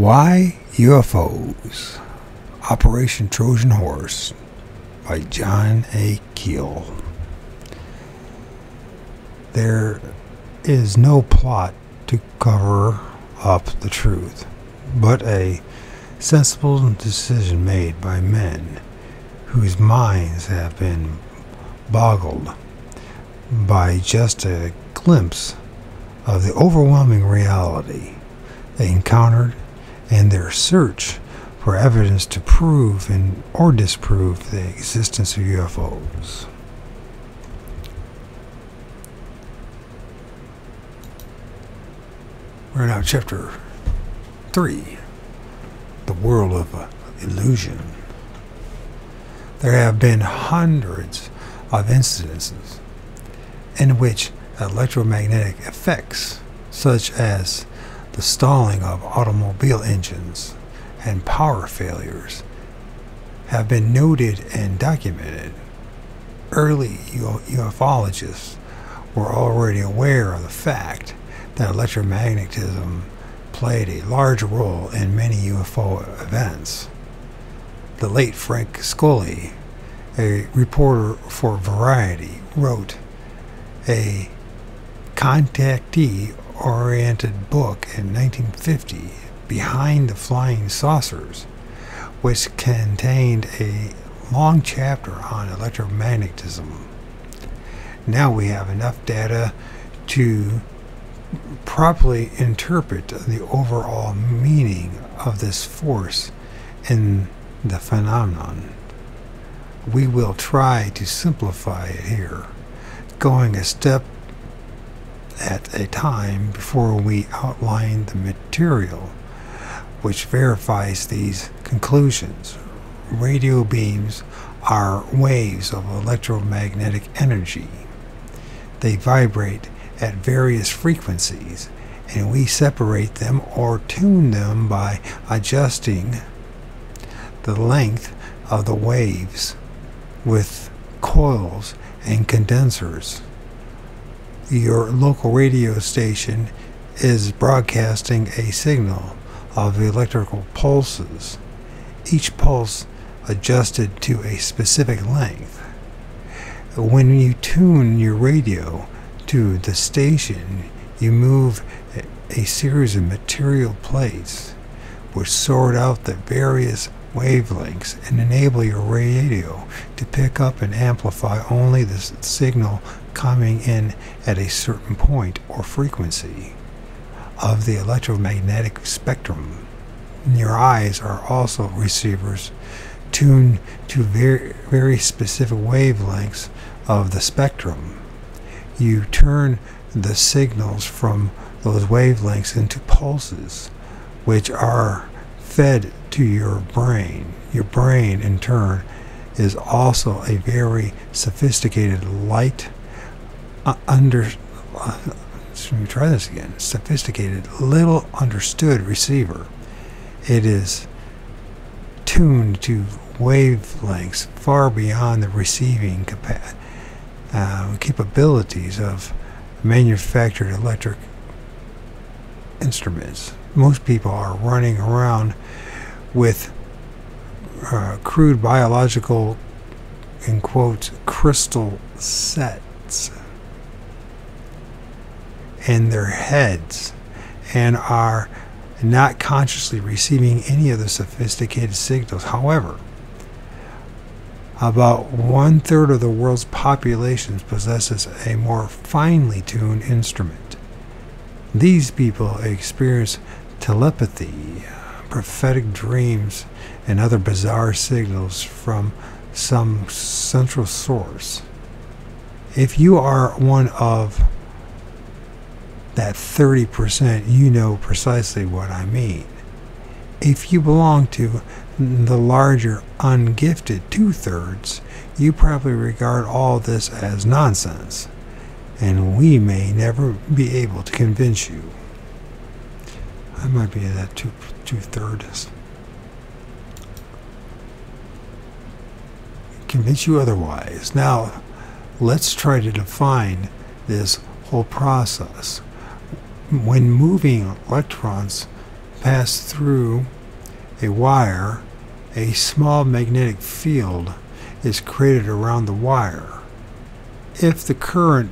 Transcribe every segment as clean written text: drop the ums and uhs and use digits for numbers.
Why UFOs? Operation Trojan Horse by John A. Keel. There is no plot to cover up the truth, but a sensible decision made by men whose minds have been boggled by just a glimpse of the overwhelming reality they encountered in their search for evidence to prove or disprove the existence of UFOs. We're now chapter 3, the world of illusion. There have been hundreds of incidences in which electromagnetic effects, such as the stalling of automobile engines and power failures, have been noted and documented. Early ufologists were already aware of the fact that electromagnetism played a large role in many UFO events. The late Frank Scully, a reporter for Variety, wrote a contactee-oriented book in 1950, Behind the Flying Saucers, which contained a long chapter on electromagnetism. Now we have enough data to properly interpret the overall meaning of this force in the phenomenon. We will try to simplify it here, going a step at a time before we outline the material which verifies these conclusions. Radio beams are waves of electromagnetic energy. They vibrate at various frequencies, and we separate them or tune them by adjusting the length of the waves with coils and condensers. Your local radio station is broadcasting a signal of electrical pulses, each pulse adjusted to a specific length. When you tune your radio to the station, you move a series of material plates which sort out the various wavelengths and enable your radio to pick up and amplify only the signal coming in at a certain point or frequency of the electromagnetic spectrum. Your eyes are also receivers tuned to very specific wavelengths of the spectrum. You turn the signals from those wavelengths into pulses, which are fed to your brain. Your brain, in turn, is also a very sophisticated sophisticated, little understood receiver. It is tuned to wavelengths far beyond the receiving capabilities of manufactured electric instruments. Most people are running around with crude biological, in quotes, crystal sets in their heads and are not consciously receiving any of the sophisticated signals. However, about 1/3 of the world's population possesses a more finely tuned instrument. These people experience telepathy, prophetic dreams, and other bizarre signals from some central source. If you are one of that 30%, you know precisely what I mean. If you belong to the larger ungifted 2/3, you probably regard all this as nonsense, and we may never be able to convince you. I might be in that two-thirds. Convince you otherwise. Now, let's try to define this whole process. When moving electrons pass through a wire, a small magnetic field is created around the wire. If the current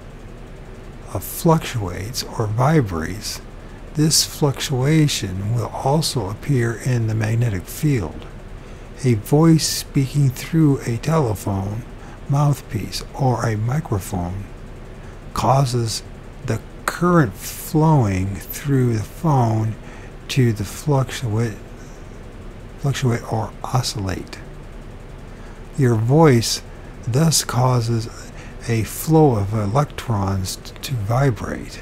fluctuates or vibrates, this fluctuation will also appear in the magnetic field. A voice speaking through a telephone mouthpiece or a microphone causes the current flowing through the phone to the fluctuate or oscillate. Your voice thus causes a flow of electrons to vibrate.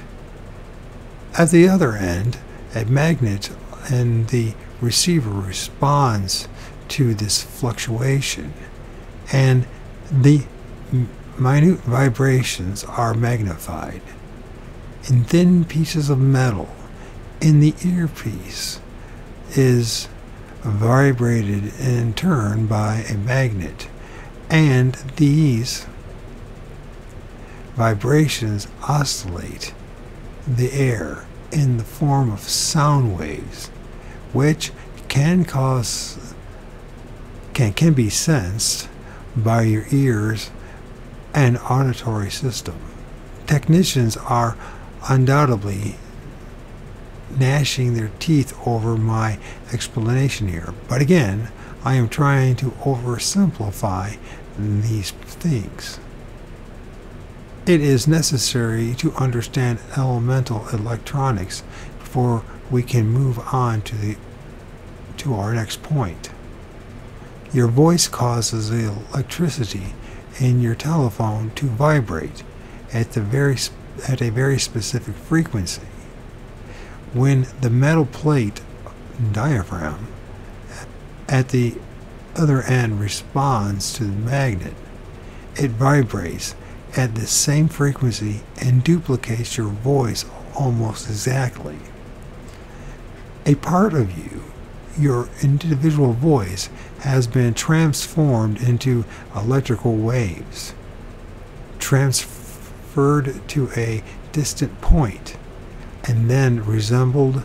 At the other end, a magnet in the receiver responds to this fluctuation, and the minute vibrations are magnified. In thin pieces of metal in the earpiece is vibrated in turn by a magnet, and these vibrations oscillate the air in the form of sound waves, which can be sensed by your ears and auditory system. Technicians are undoubtedly gnashing their teeth over my explanation here, but again, I am trying to oversimplify these things. It is necessary to understand elemental electronics before we can move on to our next point. Your voice causes the electricity in your telephone to vibrate at a very specific frequency. When the metal plate diaphragm at the other end responds to the magnet, it vibrates at the same frequency and duplicates your voice almost exactly. A part of you, your individual voice, has been transformed into electrical waves, transferred to a distant point, and then resembled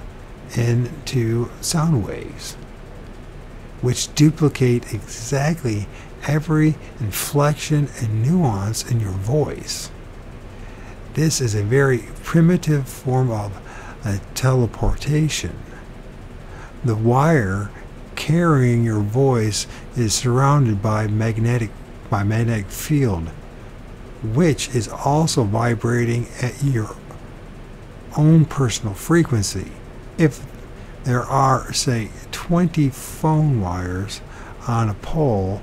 into sound waves, which duplicate exactly every inflection and nuance in your voice. This is a very primitive form of teleportation. The wire carrying your voice is surrounded by magnetic field, which is also vibrating at your own personal frequency. If there are, say, 20 phone wires on a pole,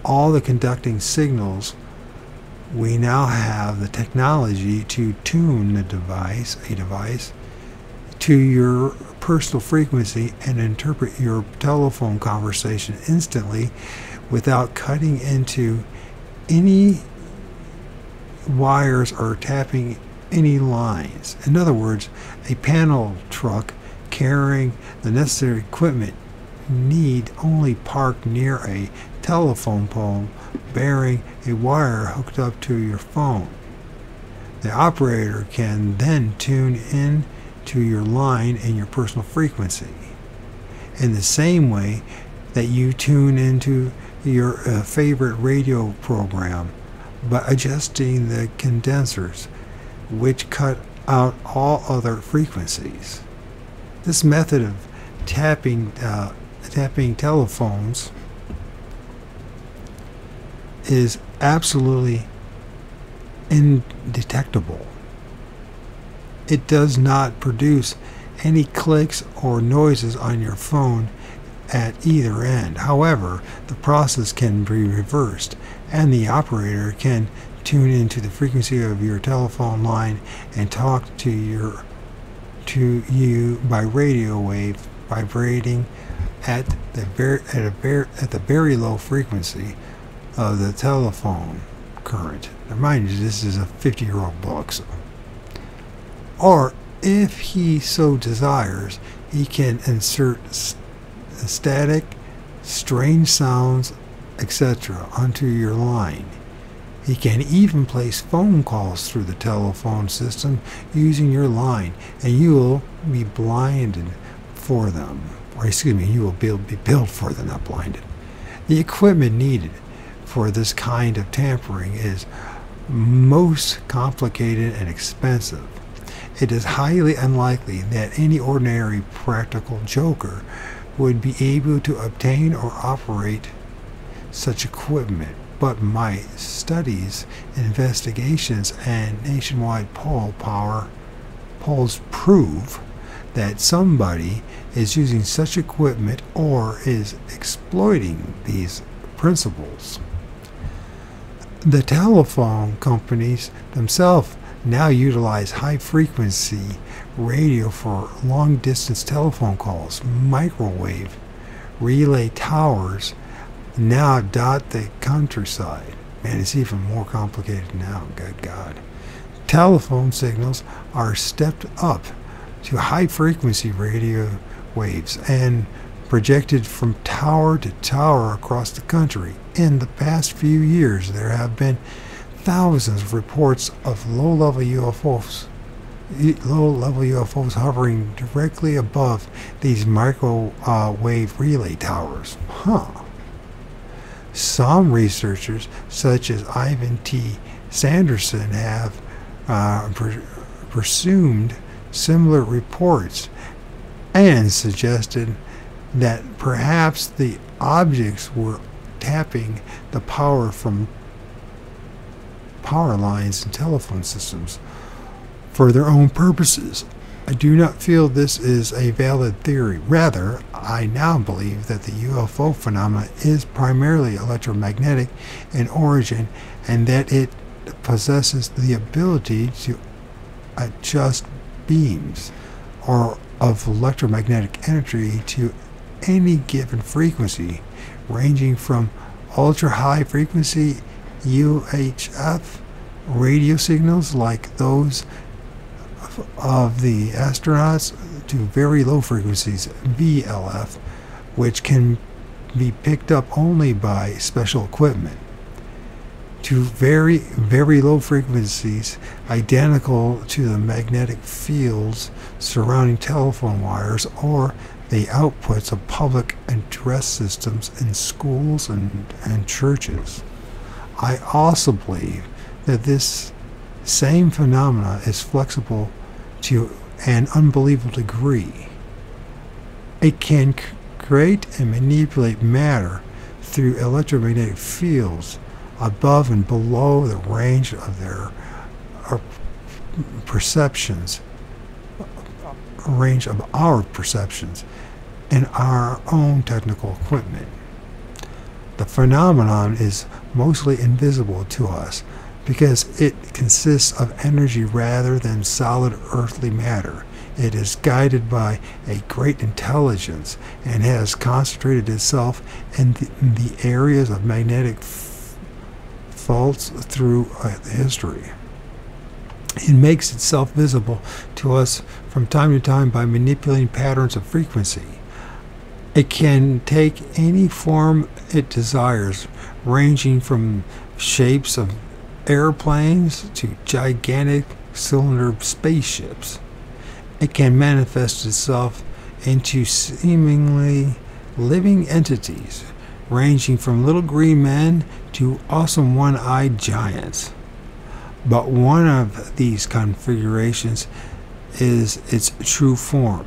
all the conducting signals, we now have the technology to tune a device to your personal frequency and interpret your telephone conversation instantly without cutting into any wires or tapping any lines. In other words, a panel truck carrying the necessary equipment need only park near a telephone pole bearing a wire hooked up to your phone. The operator can then tune in to your line and your personal frequency in the same way that you tune into your favorite radio program by adjusting the condensers, which cut out all other frequencies. This method of tapping telephones is absolutely indetectable. It does not produce any clicks or noises on your phone at either end. However, the process can be reversed, and the operator can tune into the frequency of your telephone line and talk to you by radio wave vibrating at the very low frequency of the telephone current. Now, mind you, this is a 50-year-old book, so. Or if he so desires, he can insert static, strange sounds, etc. onto your line. He can even place phone calls through the telephone system using your line, and you will be blinded for them, or excuse me, you will be built for them, not blinded. The equipment needed for this kind of tampering is most complicated and expensive. It is highly unlikely that any ordinary practical joker would be able to obtain or operate such equipment, but my studies, investigations, and nationwide polls prove that somebody is using such equipment or is exploiting these principles. The telephone companies themselves now utilize high-frequency radio for long-distance telephone calls. Microwave relay towers now dot the countryside. Man, it's even more complicated now, good God. Telephone signals are stepped up to high-frequency radio waves and projected from tower to tower across the country. In the past few years, there have been thousands of reports of low-level UFOs hovering directly above these microwave relay towers. Some researchers, such as Ivan T. Sanderson, have pursued similar reports and suggested that perhaps the objects were tapping the power from power lines and telephone systems for their own purposes. I do not feel this is a valid theory. Rather, I now believe that the UFO phenomenon is primarily electromagnetic in origin and that it possesses the ability to adjust beams or of electromagnetic energy to any given frequency, ranging from ultra-high frequency UHF radio signals like those of the astronauts to very low frequencies VLF, which can be picked up only by special equipment, to very, very low frequencies identical to the magnetic fields surrounding telephone wires or the outputs of public address systems in schools and churches. I also believe that this same phenomena is flexible to an unbelievable degree. It can create and manipulate matter through electromagnetic fields above and below the range of their perceptions, range of our perceptions and our own technical equipment. The phenomenon is mostly invisible to us because it consists of energy rather than solid earthly matter. It is guided by a great intelligence and has concentrated itself in the areas of magnetic faults through history. It makes itself visible to us from time to time by manipulating patterns of frequency. It can take any form it desires, ranging from shapes of airplanes to gigantic cylinder spaceships. It can manifest itself into seemingly living entities, ranging from little green men to awesome one-eyed giants. But one of these configurations is its true form.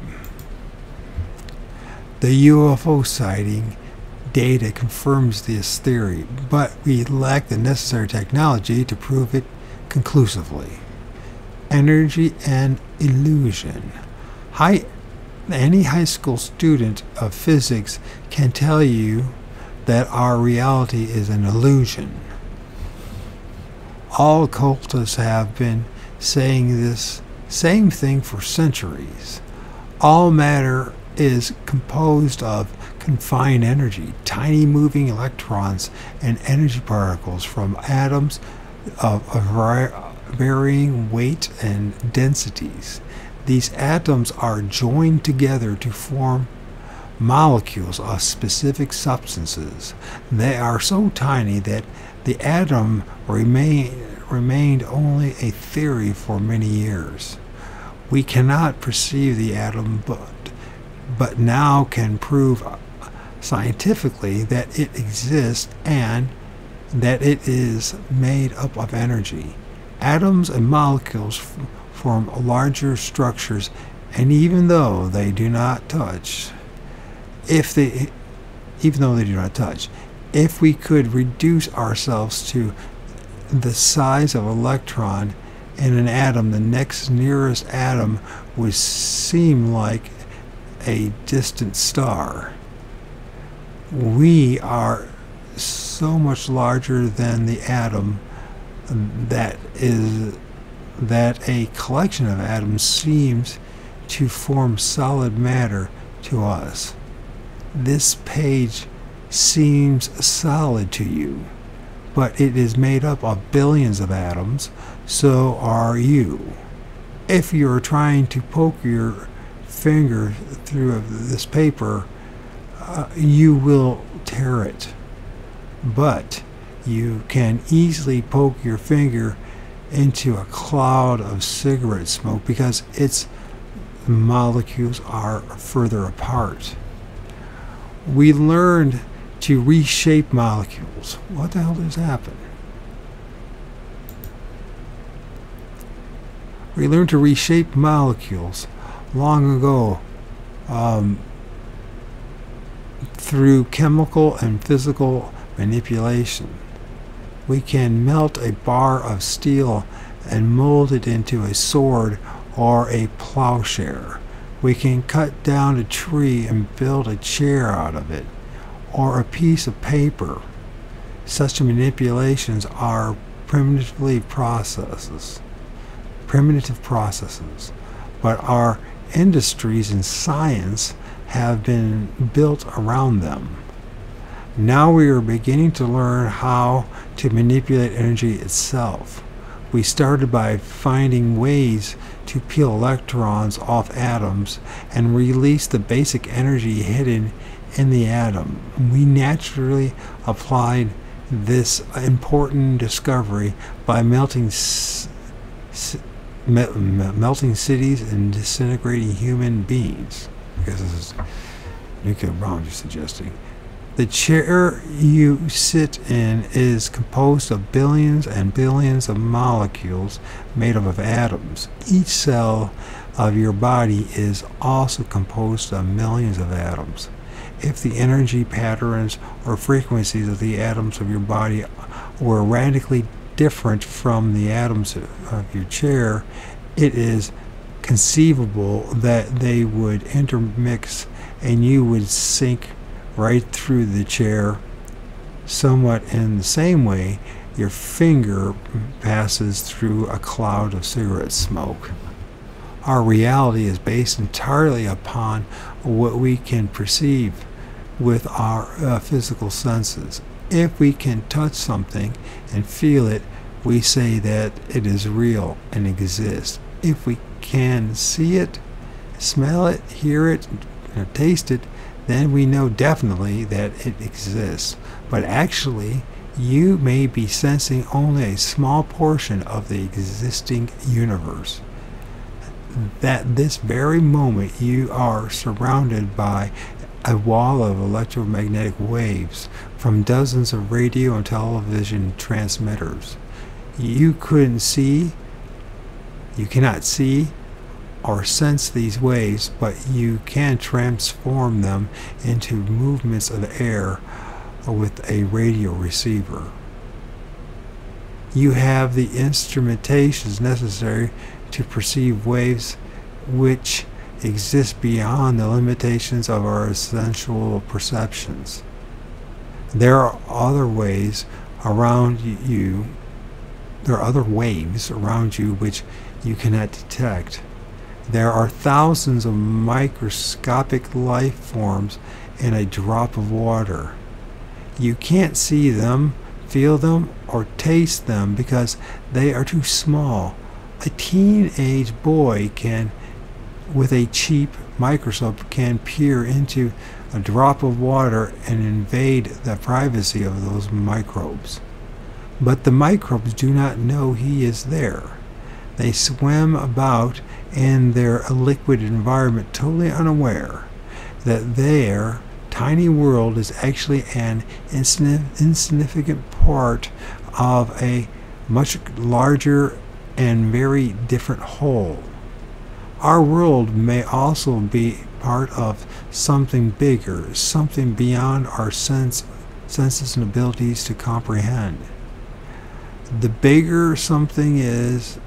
The UFO sighting data confirms this theory, but we lack the necessary technology to prove it conclusively. Energy and illusion. Any high school student of physics can tell you that our reality is an illusion. All occultists have been saying this same thing for centuries. All matter is composed of confined energy, tiny moving electrons and energy particles from atoms of varying weight and densities. These atoms are joined together to form molecules of specific substances. They are so tiny that the atom remained only a theory for many years. We cannot perceive the atom, but but now can prove scientifically that it exists and that it is made up of energy. Atoms and molecules form larger structures, and even though they do not touch, if we could reduce ourselves to the size of an electron in an atom, the next nearest atom would seem like a distant star. We are so much larger than the atom that a collection of atoms seems to form solid matter to us. This page seems solid to you, but it is made up of billions of atoms. So are you. If you're trying to poke your finger through this paper, you will tear it. But you can easily poke your finger into a cloud of cigarette smoke because its molecules are further apart. We learned to reshape molecules. What the hell does happen? We learned to reshape molecules long ago through chemical and physical manipulation. We can melt a bar of steel and mold it into a sword or a plowshare. We can cut down a tree and build a chair out of it, or a piece of paper. Such manipulations are primitive processes, but our industries and science have been built around them. Now we are beginning to learn how to manipulate energy itself. We started by finding ways to peel electrons off atoms and release the basic energy hidden in the atom. We naturally applied this important discovery by melting cities and disintegrating human beings. Because this is nuclear bombs you're suggesting. The chair you sit in is composed of billions and billions of molecules made up of atoms. Each cell of your body is also composed of millions of atoms. If the energy patterns or frequencies of the atoms of your body were radically different from the atoms of your chair, it is conceivable that they would intermix and you would sink right through the chair, somewhat in the same way your finger passes through a cloud of cigarette smoke. Our reality is based entirely upon what we can perceive with our physical senses. If we can touch something and feel it, we say that it is real and exists. If we can see it, smell it, hear it, taste it, then we know definitely that it exists. But actually, you may be sensing only a small portion of the existing universe. That this very moment you are surrounded by a wall of electromagnetic waves from dozens of radio and television transmitters. You cannot see or sense these waves, but you can transform them into movements of air with a radio receiver. You have the instrumentations necessary to perceive waves which exist beyond the limitations of our sensual perceptions. There are other ways around you. There are other waves around you which you cannot detect. There are thousands of microscopic life forms in a drop of water. You can't see them, feel them, or taste them because they are too small. A teenage boy can, with a cheap microscope, can peer into a drop of water and invade the privacy of those microbes. But the microbes do not know he is there. They swim about in their liquid environment totally unaware. that their tiny world is actually an insignificant part of a much larger and very different whole. Our world may also be part of something bigger, something beyond our senses and abilities to comprehend. The bigger something is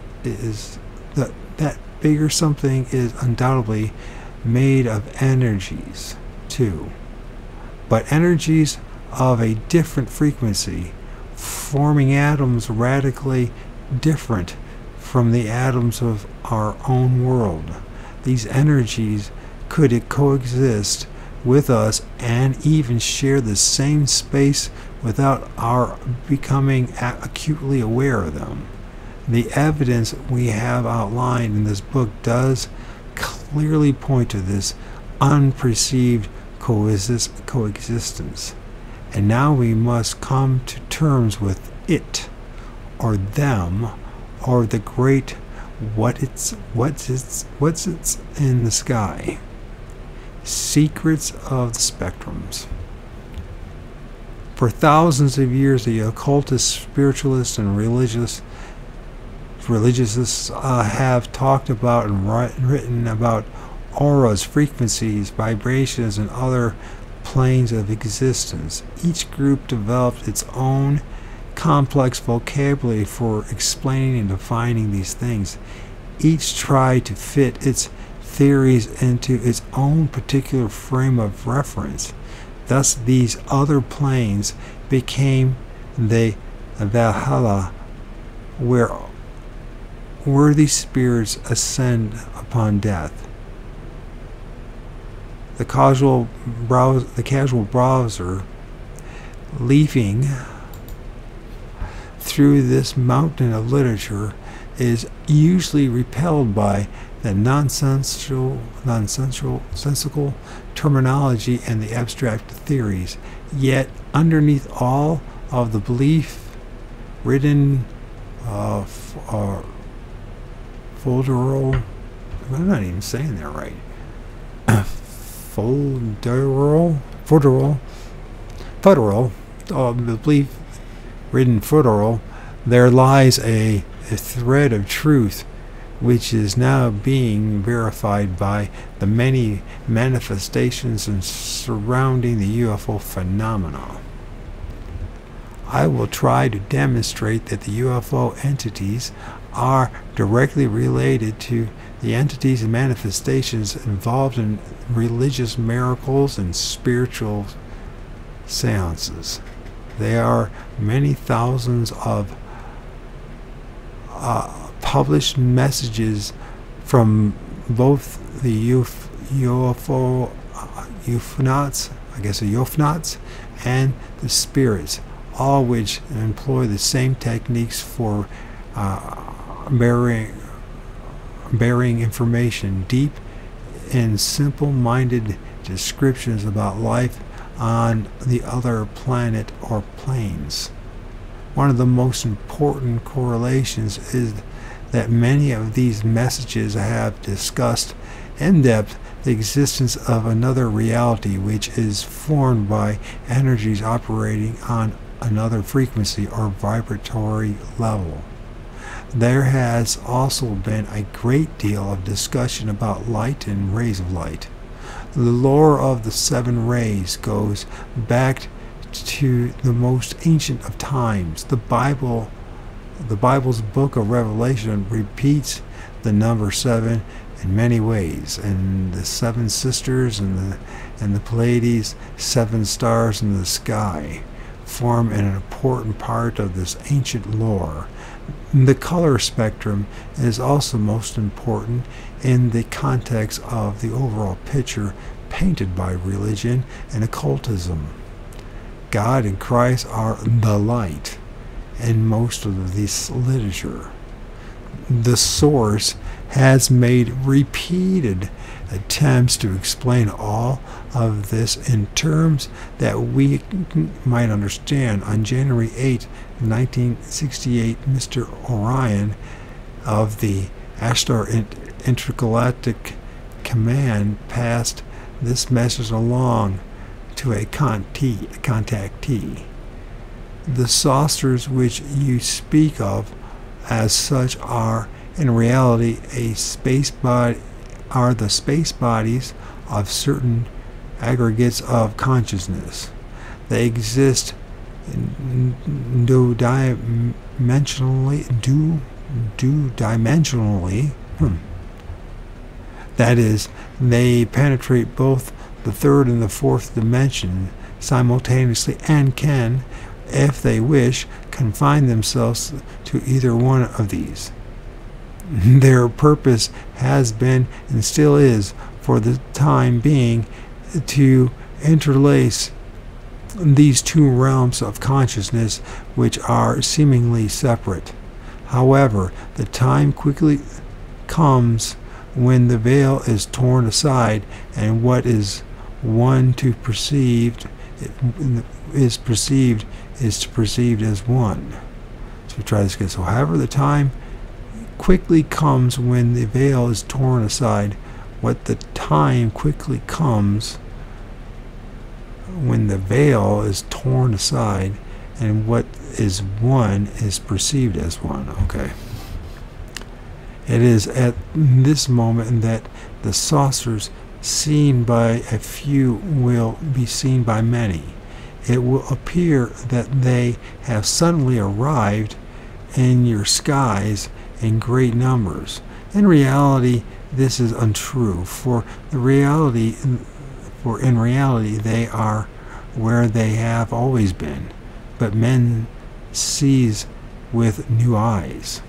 that bigger something is undoubtedly made of energies too, but energies of a different frequency, forming atoms radically different from the atoms of our own world. These energies could coexist with us and even share the same space without our becoming acutely aware of them. The evidence we have outlined in this book does clearly point to this unperceived coexistence. And now we must come to terms with it, or them, or the great what's in the sky. Secrets of the spectrums. For thousands of years, the occultists, spiritualists, and religionists have talked about and written about auras, frequencies, vibrations, and other planes of existence. Each group developed its own complex vocabulary for explaining and defining these things. Each tried to fit its theories into its own particular frame of reference. Thus, these other planes became the Valhalla, where worthy spirits ascend upon death. The casual browser leafing through this mountain of literature is usually repelled by the nonsensical terminology and the abstract theories. Yet underneath all of the belief ridden folderol, I'm not even saying that right, folderol, the belief ridden folderol, there lies a thread of truth which is now being verified by the many manifestations surrounding the UFO phenomena. I will try to demonstrate that the UFO entities are directly related to the entities and manifestations involved in religious miracles and spiritual seances. There are many thousands of published messages from both the UFOnauts and the spirits, all which employ the same techniques for bearing information deep in simple-minded descriptions about life on the other planet or planes. One of the most important correlations is that many of these messages have discussed in depth the existence of another reality which is formed by energies operating on another frequency or vibratory level. There has also been a great deal of discussion about light and rays of light. The lore of the seven rays goes back to the most ancient of times. The Bible's book of Revelation repeats the number 7 in many ways, and the 7 sisters and the Pleiades, 7 stars in the sky, form an important part of this ancient lore. The color spectrum is also most important in the context of the overall picture painted by religion and occultism. God and Christ are the light in most of this literature. The source has made repeated attempts to explain all of this in terms that we might understand. On January 8, 1968, Mr. Orion of the Ashtar Intergalactic Command passed this message along to a contactee. The saucers which you speak of as such are in reality the space bodies of certain aggregates of consciousness. They exist dimensionally. That is, they penetrate both the third and the fourth dimension simultaneously and can, if they wish, confine themselves to either one of these. Their purpose has been and still is, for the time being, to interlace these two realms of consciousness which are seemingly separate. However, the time quickly comes when the veil is torn aside and what is one to perceived is perceived as one. So we try this again. So however, the time quickly comes when the veil is torn aside. What the time quickly comes when the veil is torn aside and what is one is perceived as one. Okay. It is at this moment that the saucers seen by a few will be seen by many. It will appear that they have suddenly arrived in your skies in great numbers. In reality, this is untrue, for in reality they are where they have always been, but men sees with new eyes.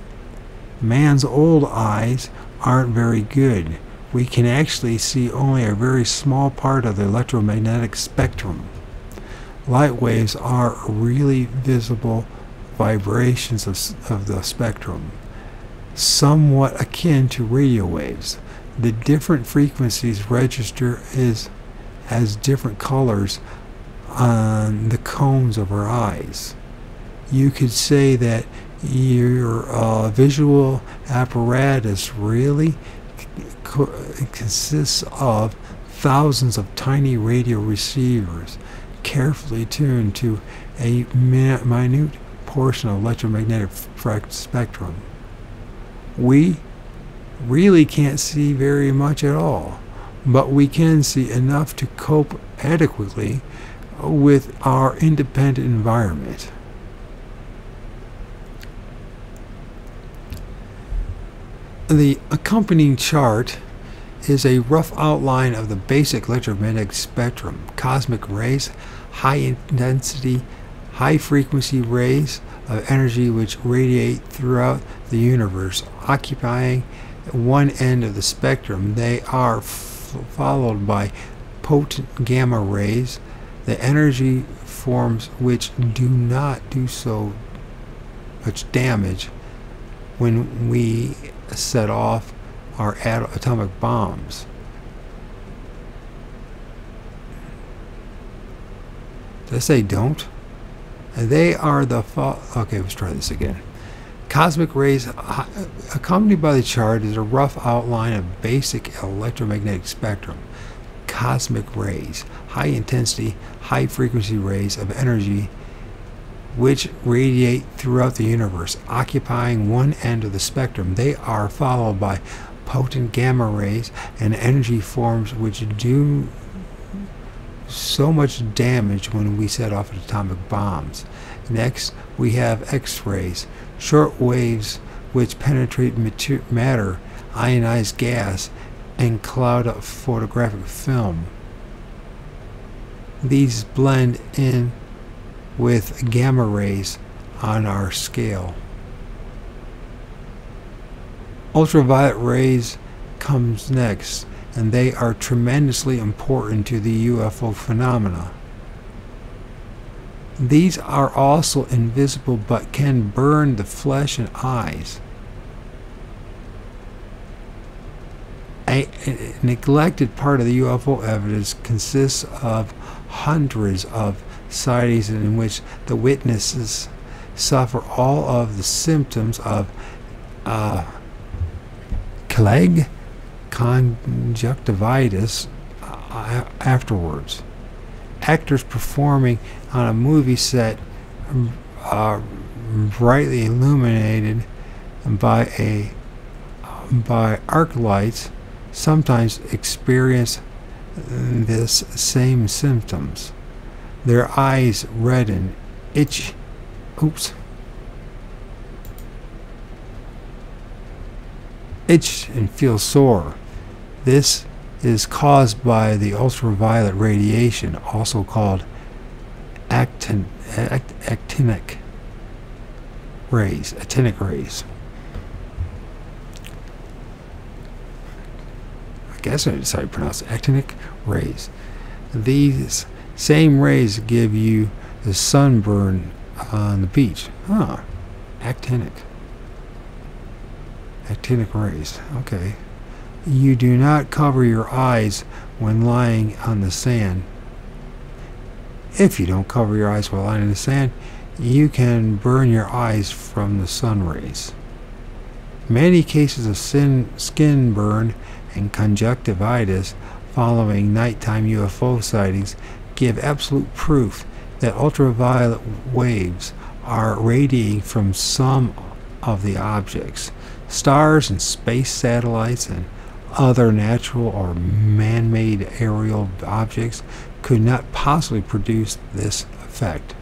Man's old eyes aren't very good. We can actually see only a very small part of the electromagnetic spectrum. Light waves are really visible vibrations of the spectrum, somewhat akin to radio waves. The different frequencies register as different colors on the cones of our eyes. You could say that your visual apparatus really consists of thousands of tiny radio receivers carefully tuned to a minute portion of electromagnetic spectrum. We really can't see very much at all, but we can see enough to cope adequately with our independent environment. The accompanying chart is a rough outline of the basic electromagnetic spectrum: cosmic rays, high intensity, high frequency rays of energy which radiate throughout the universe, occupying one end of the spectrum. They are followed by potent gamma rays, the energy forms which do not do so much damage when we set off our atomic bombs. Did I say don't? They are the okay, let's try this again. Cosmic rays, accompanied by the chart, is a rough outline of basic electromagnetic spectrum. Cosmic rays, high intensity, high frequency rays of energy which radiate throughout the universe, occupying one end of the spectrum. They are followed by potent gamma rays and energy forms which do so much damage when we set off atomic bombs. Next, we have X-rays, short waves which penetrate matter, ionized gas, and cloud of photographic film. These blend in with gamma rays on our scale. Ultraviolet rays comes next, and they are tremendously important to the UFO phenomena. These are also invisible but can burn the flesh and eyes. A neglected part of the UFO evidence consists of hundreds of sightings in which the witnesses suffer all of the symptoms of plague, conjunctivitis, afterwards. Actors performing on a movie set, brightly illuminated by arc lights, sometimes experience this same symptoms. Their eyes redden, itch and feel sore. This is caused by the ultraviolet radiation, also called actinic rays. I guess that's how you pronounce it. Actinic rays. These same rays give you the sunburn on the beach. Actinic rays. Okay. You do not cover your eyes when lying on the sand. If you don't cover your eyes while lying in the sand, you can burn your eyes from the sun rays. Many cases of skin burn and conjunctivitis following nighttime UFO sightings give absolute proof that ultraviolet waves are radiating from some of the objects. Stars and space satellites and other natural or man-made aerial objects could not possibly produce this effect.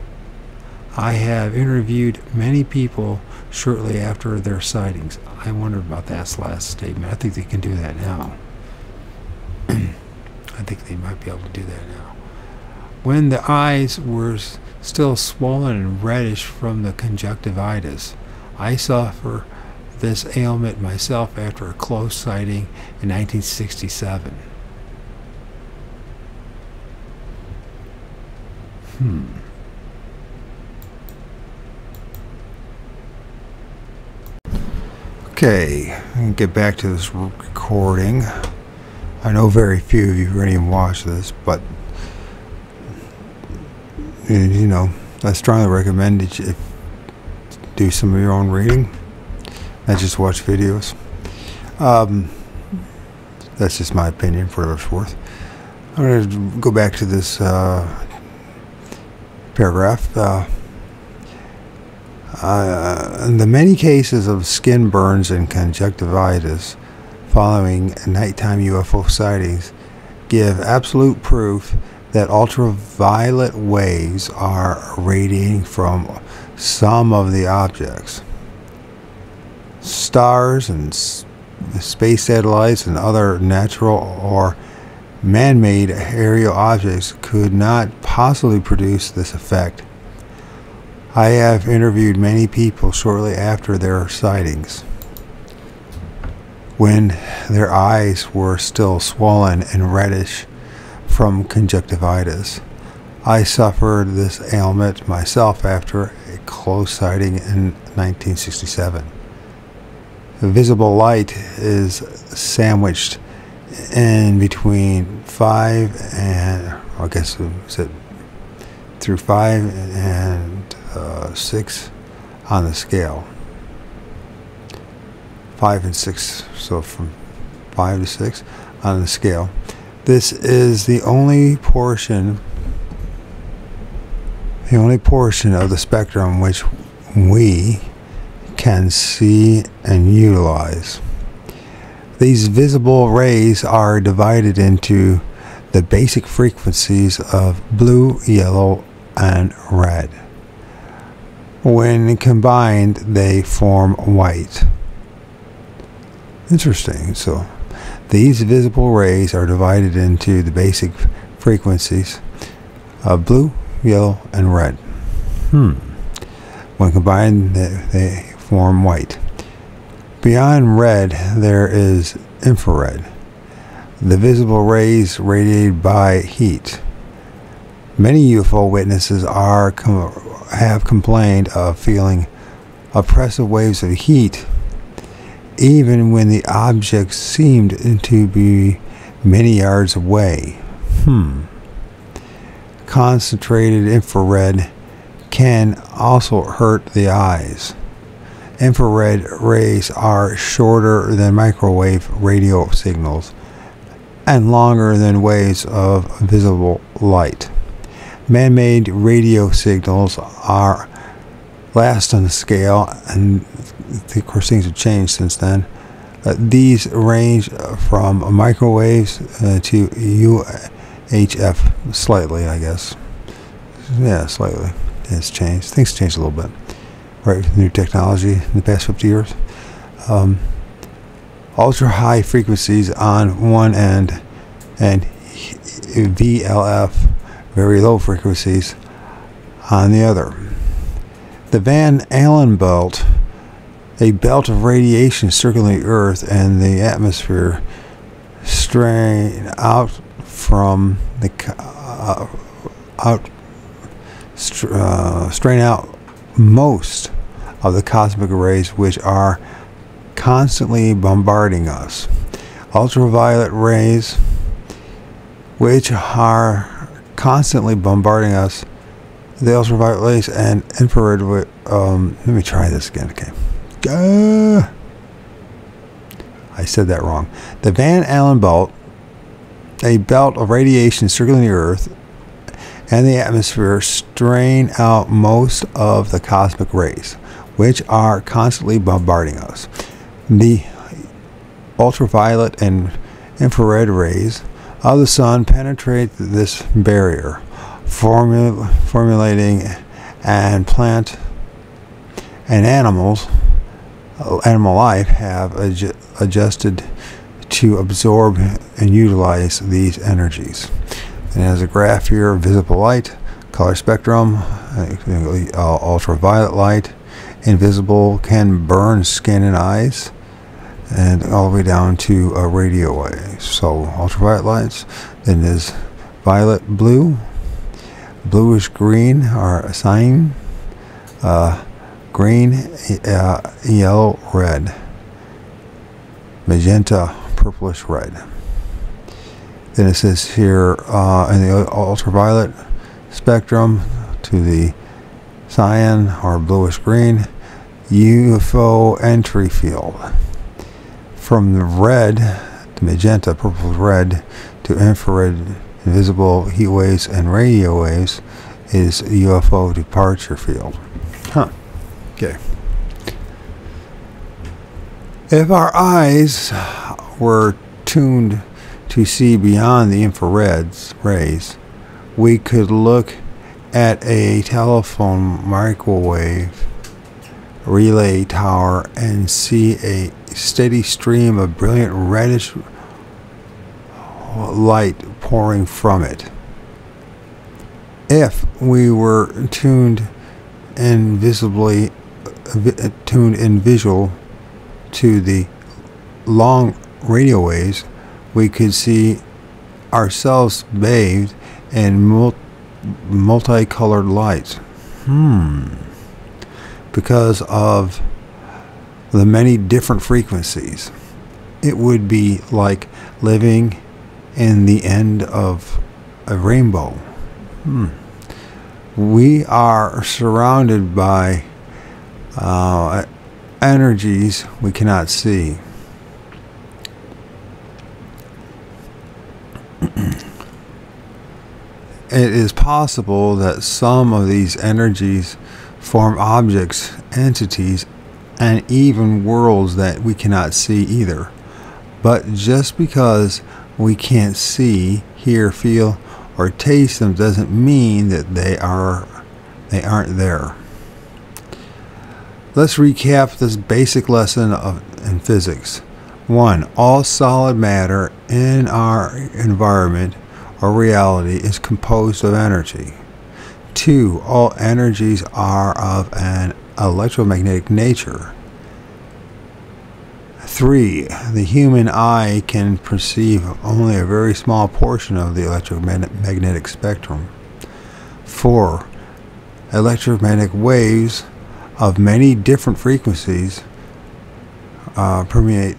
I have interviewed many people shortly after their sightings. I wondered about that last statement. I think they can do that now. I think they might be able to do that now. When the eyes were still swollen and reddish from the conjunctivitis, I suffer this ailment myself after a close sighting in 1967. Okay, I'm going to get back to this recording. I know very few of you are going to even watch this, but you know, I strongly recommend that you do some of your own reading, not just watch videos. That's just my opinion, for what it's worth. I'm going to go back to this paragraph. The many cases of skin burns and conjunctivitis following nighttime UFO sightings give absolute proof that ultraviolet waves are radiating from some of the objects. Stars and space satellites and other natural or man-made aerial objects could not possibly produce this effect. I have interviewed many people shortly after their sightings, when their eyes were still swollen and reddish from conjunctivitis. I suffered this ailment myself after a close sighting in 1967. The visible light is sandwiched in between 5 and, I guess, is it through 5 and 6 on the scale. 5 and 6, so from 5 to 6 on the scale. This is the only portion of the spectrum which we can see and utilize. These visible rays are divided into the basic frequencies of blue, yellow, and red. When combined, they form white. Interesting. So these visible rays are divided into the basic frequencies of blue, yellow, and red. When combined, they form white. Beyond red, there is infrared, the visible rays radiated by heat. Many UFO witnesses have complained of feeling oppressive waves of heat, even when the objects seemed to be many yards away. Concentrated infrared can also hurt the eyes. Infrared rays are shorter than microwave radio signals and longer than waves of visible light. Man-made radio signals are last on the scale, and of course things have changed since then. These range from microwaves to UHF, slightly, I guess. Yeah, slightly. It's changed. Things changed a little bit, right? With new technology in the past 50 years. Ultra high frequencies on one end, and VLF, very low frequencies, on the other. The Van Allen belt, a belt of radiation circling the Earth and the atmosphere, strain out from the strain out most of the cosmic rays which are constantly bombarding us. Ultraviolet rays, which are constantly bombarding us, the ultraviolet rays and infrared. Let me try this again. Okay. I said that wrong. The Van Allen belt, a belt of radiation circling the Earth and the atmosphere, strain out most of the cosmic rays, which are constantly bombarding us. The ultraviolet and infrared rays of the sun penetrate this barrier, formulating and plant and animal life have adjusted to absorb and utilize these energies. And as a graph here, visible light, color spectrum, ultraviolet light, invisible, can burn skin and eyes, and all the way down to radio waves. So ultraviolet lights, then there's violet blue, bluish green are cyan, green, yellow, red, magenta, purplish red. Then it says here in the ultraviolet spectrum to the cyan or bluish green, UFO entry field. From the red to magenta, purple red, to infrared, invisible heat waves and radio waves is UFO departure field. Okay. If our eyes were tuned to see beyond the infrared rays, we could look at a telephone microwave relay tower and see a steady stream of brilliant reddish light pouring from it. If we were tuned in visual to the long radio waves, we could see ourselves bathed in multicolored lights. Because of the many different frequencies, it would be like living in the end of a rainbow. We are surrounded by energies we cannot see. It is possible that some of these energies form objects, entities, and even worlds that we cannot see either. But just because we can't see, hear, feel, or taste them doesn't mean that they aren't there. Let's recap this basic lesson in physics. 1. All solid matter in our environment or reality is composed of energy. 2. All energies are of an electromagnetic nature. 3. The human eye can perceive only a very small portion of the electromagnetic spectrum. 4. Electromagnetic waves of many different frequencies permeate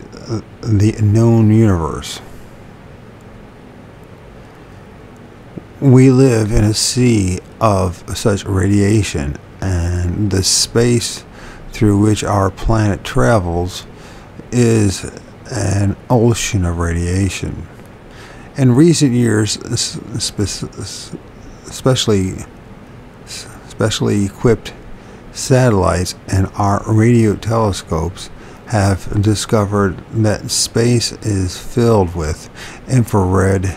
the known universe. We live in a sea of such radiation, and the space through which our planet travels is an ocean of radiation. In recent years, specially equipped satellites and our radio telescopes have discovered that space is filled with infrared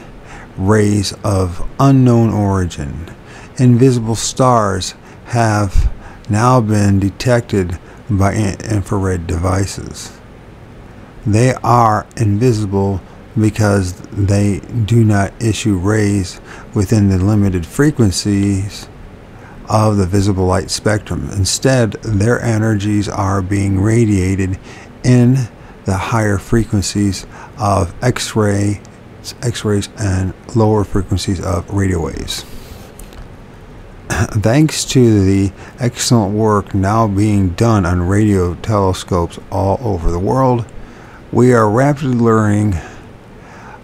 rays of unknown origin. Invisible stars have now been detected by infrared devices. They are invisible because they do not issue rays within the limited frequencies of the visible light spectrum. Instead, their energies are being radiated in the higher frequencies of X-rays and lower frequencies of radio waves. Thanks to the excellent work now being done on radio telescopes all over the world, we are rapidly learning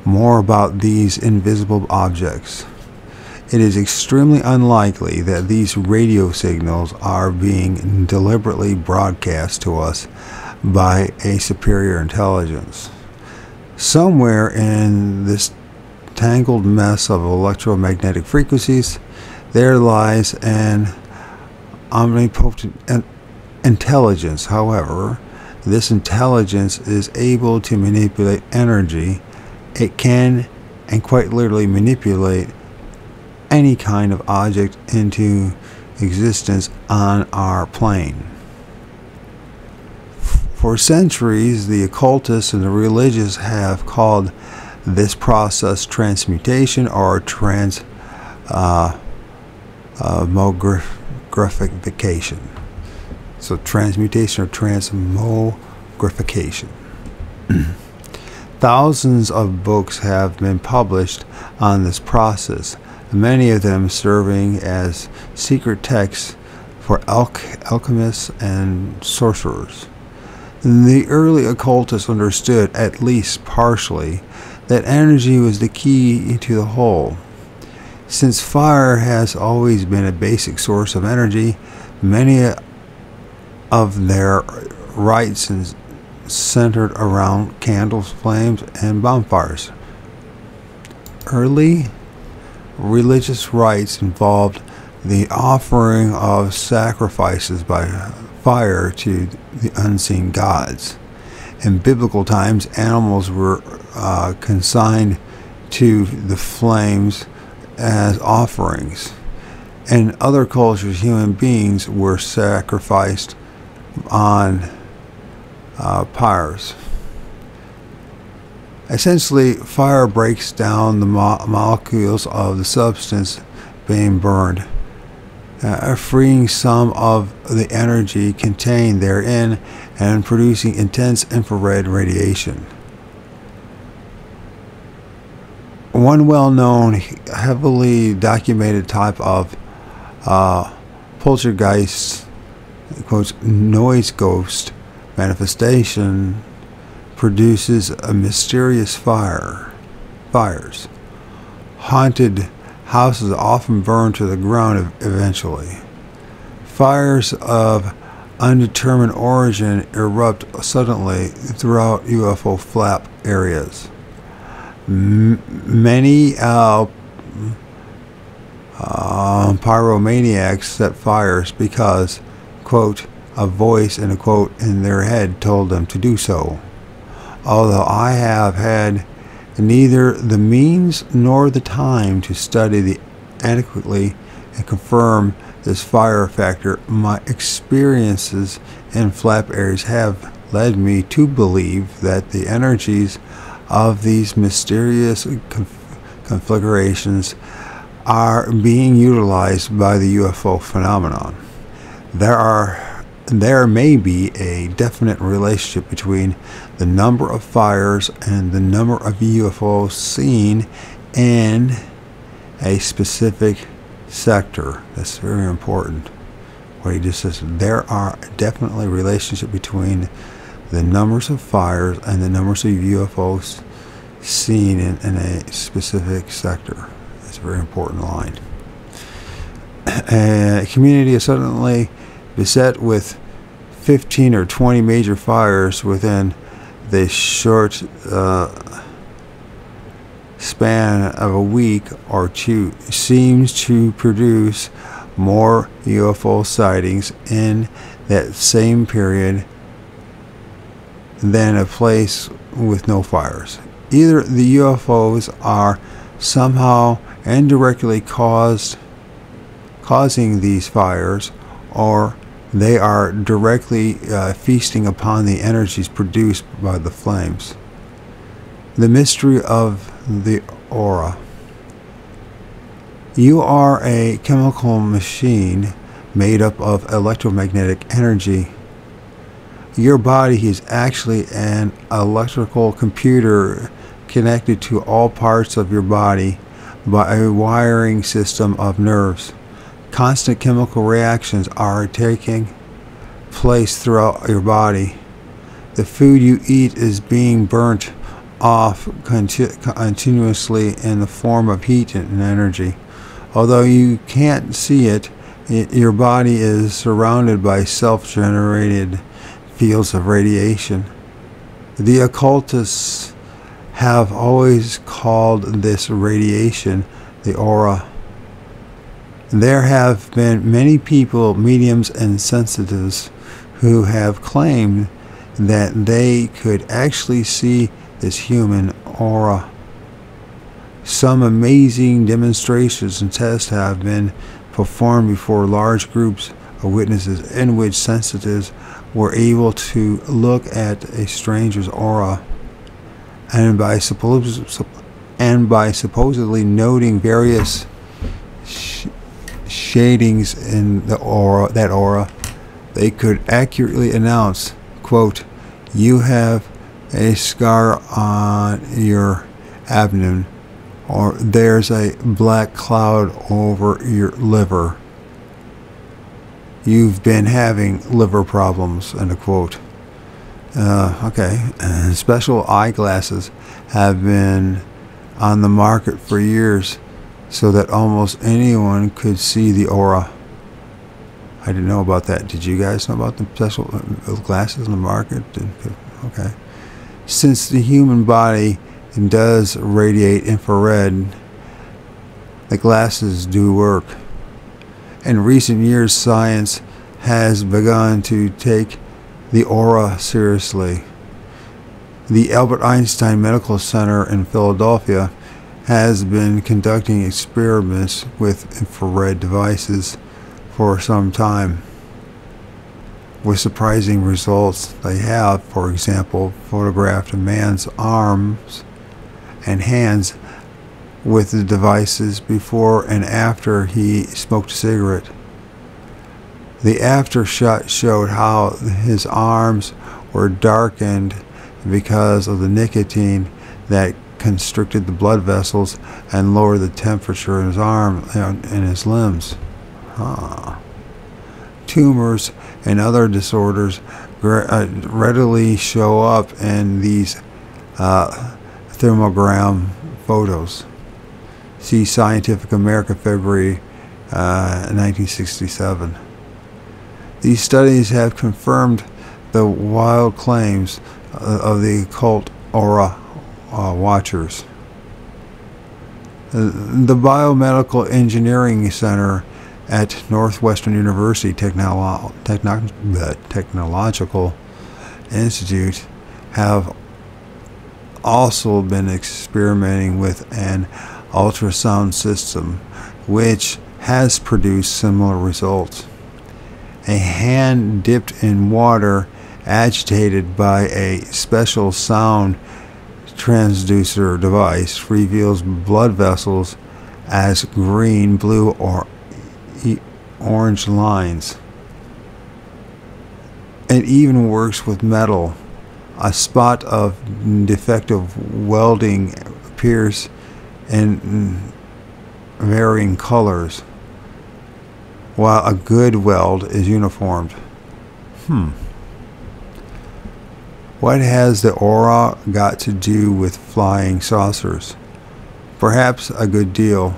more about these invisible objects. It is extremely unlikely that these radio signals are being deliberately broadcast to us by a superior intelligence. Somewhere in this tangled mess of electromagnetic frequencies, there lies an omnipotent intelligence. However, this intelligence is able to manipulate energy. It can, and quite literally, manipulate any kind of object into existence on our plane. For centuries, the occultists and the religious have called this process transmutation or transmogrification. So transmutation or transmogrification. Thousands of books have been published on this process, many of them serving as secret texts for alchemists and sorcerers. The early occultists understood, at least partially, that energy was the key to the whole. Since fire has always been a basic source of energy, many of their rites centered around candles, flames, and bonfires. Early religious rites involved the offering of sacrifices by fire to the unseen gods. In biblical times, animals were consigned to the flames as offerings. In other cultures, human beings were sacrificed on pyres. Essentially, fire breaks down the molecules of the substance being burned, freeing some of the energy contained therein and producing intense infrared radiation. One well-known, heavily documented type of poltergeist, quotes, noise ghost manifestation produces a mysterious fires. Haunted houses often burn to the ground eventually. Fires of undetermined origin erupt suddenly throughout UFO flap areas. Many pyromaniacs set fires because, quote, a voice in a quote in their head told them to do so. Although I have had neither the means nor the time to study adequately and confirm this fire factor, my experiences in flap areas have led me to believe that the energies of these mysterious conflagrations are being utilized by the UFO phenomenon. There may be a definite relationship between the number of fires and the number of UFOs seen in a specific sector. That's very important. What he just says, there are definitely a relationship between the numbers of fires and the numbers of UFOs seen in a specific sector. That's a very important line. A community is suddenly beset with 15 or 20 major fires within the short span of a week or two seems to produce more UFO sightings in that same period than a place with no fires. Either the UFOs are somehow indirectly causing these fires, or they are directly feasting upon the energies produced by the flames. The mystery of the aura. You are a chemical machine made up of electromagnetic energy. Your body is actually an electrical computer connected to all parts of your body by a wiring system of nerves. Constant chemical reactions are taking place throughout your body. The food you eat is being burnt off continuously in the form of heat and energy. Although you can't see it, your body is surrounded by self-generated fields of radiation. The occultists have always called this radiation the aura. There have been many people, mediums and sensitives, who have claimed that they could actually see this human aura. Some amazing demonstrations and tests have been performed before large groups of witnesses in which sensitives were able to look at a stranger's aura, and by supposedly noting various shadings in the aura, they could accurately announce, quote, "You have a scar on your abdomen," or "There's a black cloud over your liver. You've been having liver problems," end of quote. Okay. Special eyeglasses have been on the market for years so that almost anyone could see the aura. I didn't know about that. Did you guys know about the special glasses in the market? Okay. Since the human body does radiate infrared, the glasses do work. In recent years, science has begun to take the aura seriously. The Albert Einstein Medical Center in Philadelphia has been conducting experiments with infrared devices for some time, with surprising results. They have, for example, photographed a man's arms and hands with the devices before and after he smoked a cigarette. The after shot showed how his arms were darkened because of the nicotine that constricted the blood vessels and lowered the temperature in his arm and his limbs. Tumors and other disorders readily show up in these thermogram photos. See Scientific American, February 1967. These studies have confirmed the wild claims of the occult aura watchers. The Biomedical Engineering Center at Northwestern University Technological Institute have also been experimenting with an ultrasound system which has produced similar results. A hand dipped in water agitated by a special sound transducer device reveals blood vessels as green, blue, or orange lines. It even works with metal. A spot of defective welding appears in varying colors, while a good weld is uniformed. What has the aura got to do with flying saucers? Perhaps a good deal.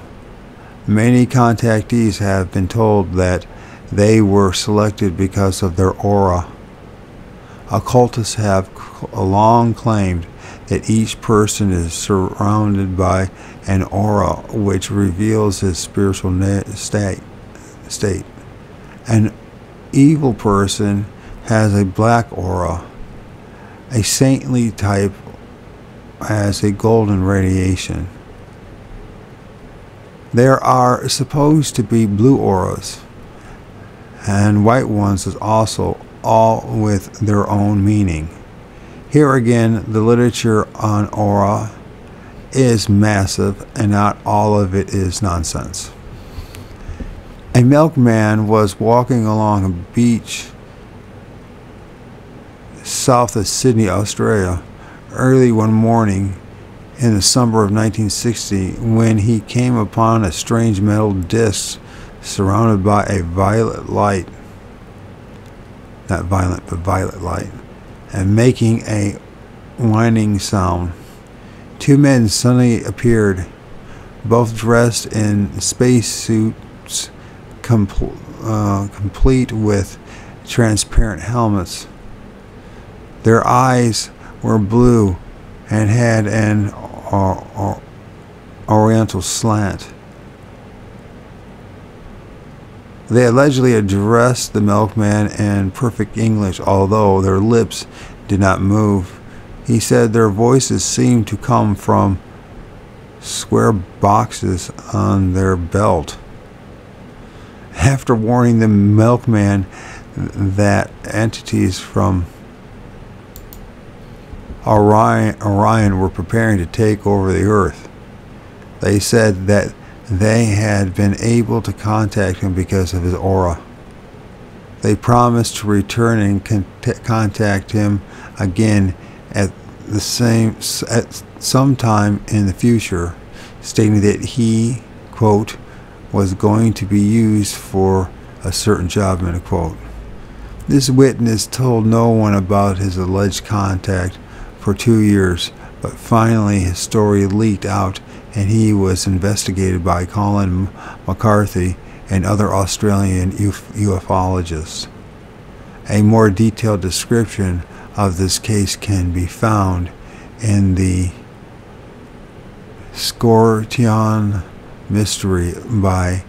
Many contactees have been told that they were selected because of their aura. Occultists have long claimed that each person is surrounded by an aura which reveals his spiritual state. An evil person has a black aura. A saintly type has a golden radiation. There are supposed to be blue auras, and white ones is also, all with their own meaning. Here again, the literature on aura is massive, and not all of it is nonsense. A milkman was walking along a beach south of Sydney, Australia, early one morning in the summer of 1960 when he came upon a strange metal disc surrounded by a violet light. Not violent, but violet light, and making a whining sound. Two men suddenly appeared, both dressed in space suits complete with transparent helmets. Their eyes were blue and had an oriental slant. They allegedly addressed the milkman in perfect English, although their lips did not move. He said their voices seemed to come from square boxes on their belt. After warning the milkman that entities from Orion were preparing to take over the Earth, they said that they had been able to contact him because of his aura. They promised to return and contact him again at some time in the future, stating that he, quote, was going to be used for a certain job, end quote. This witness told no one about his alleged contact for 2 years, but finally his story leaked out and he was investigated by Colin McCarthy and other Australian ufologists. A more detailed description of this case can be found in the Trojan Mystery by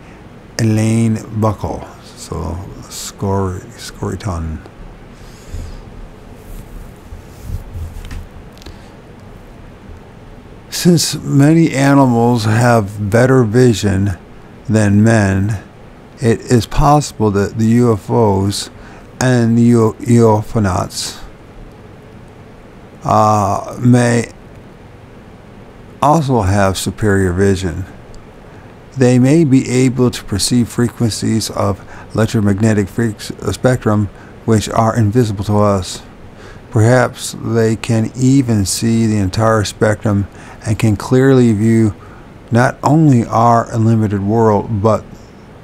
Elaine Buckle. So, Trojan. Since many animals have better vision than men, it is possible that the UFOs and the UFOnauts may also have superior vision. They may be able to perceive frequencies of electromagnetic spectrum which are invisible to us. Perhaps they can even see the entire spectrum and can clearly view not only our unlimited world, but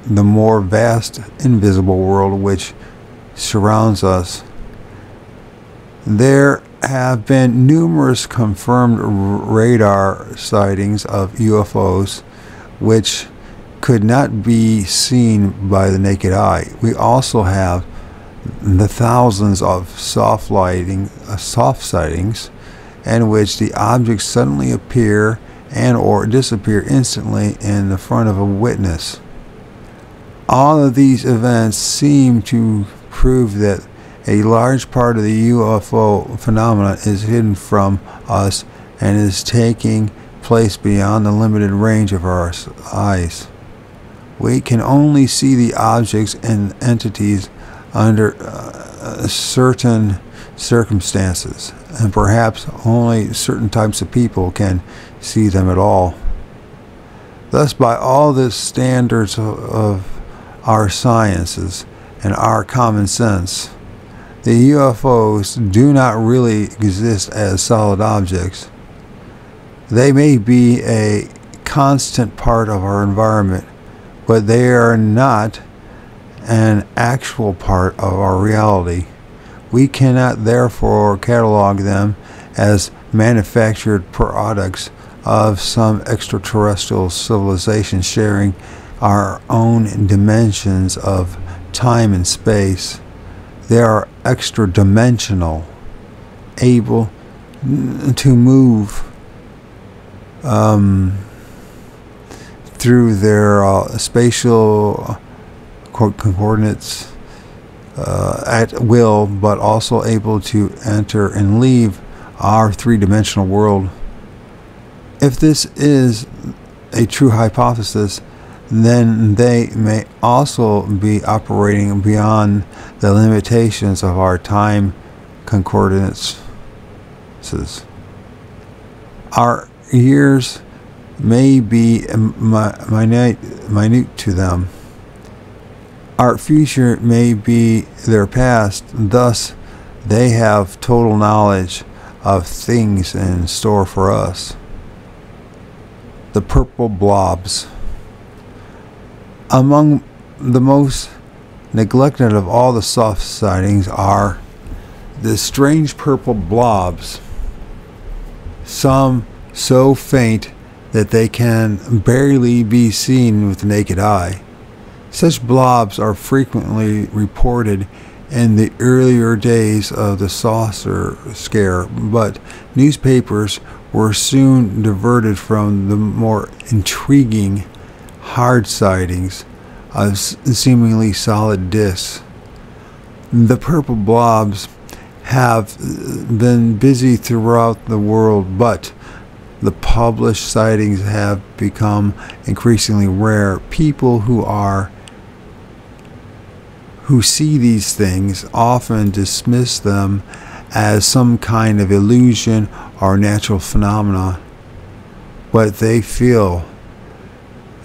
the more vast invisible world which surrounds us. There have been numerous confirmed radar sightings of UFOs which could not be seen by the naked eye. We also have the thousands of soft sightings in which the objects suddenly appear and or disappear instantly in the front of a witness. All of these events seem to prove that a large part of the UFO phenomenon is hidden from us and is taking place beyond the limited range of our eyes. We can only see the objects and entities under certain circumstances, and perhaps only certain types of people can see them at all. Thus, by all the standards of our sciences and our common sense, the UFOs do not really exist as solid objects. They may be a constant part of our environment, but they are not an actual part of our reality. We cannot therefore catalog them as manufactured products of some extraterrestrial civilization sharing our own dimensions of time and space. They are extra-dimensional, able to move through their spatial coordinates at will, but also able to enter and leave our three-dimensional world. If this is a true hypothesis, then they may also be operating beyond the limitations of our time coordinates. Our years may be minute to them. Our future may be their past, thus they have total knowledge of things in store for us. The purple blobs. Among the most neglected of all the soft sightings are the strange purple blobs, some so faint that they can barely be seen with the naked eye. Such blobs are frequently reported in the earlier days of the saucer scare, but newspapers were soon diverted from the more intriguing hard sightings of seemingly solid discs. The purple blobs have been busy throughout the world, but the published sightings have become increasingly rare. People who see these things often dismiss them as some kind of illusion or natural phenomena, but they feel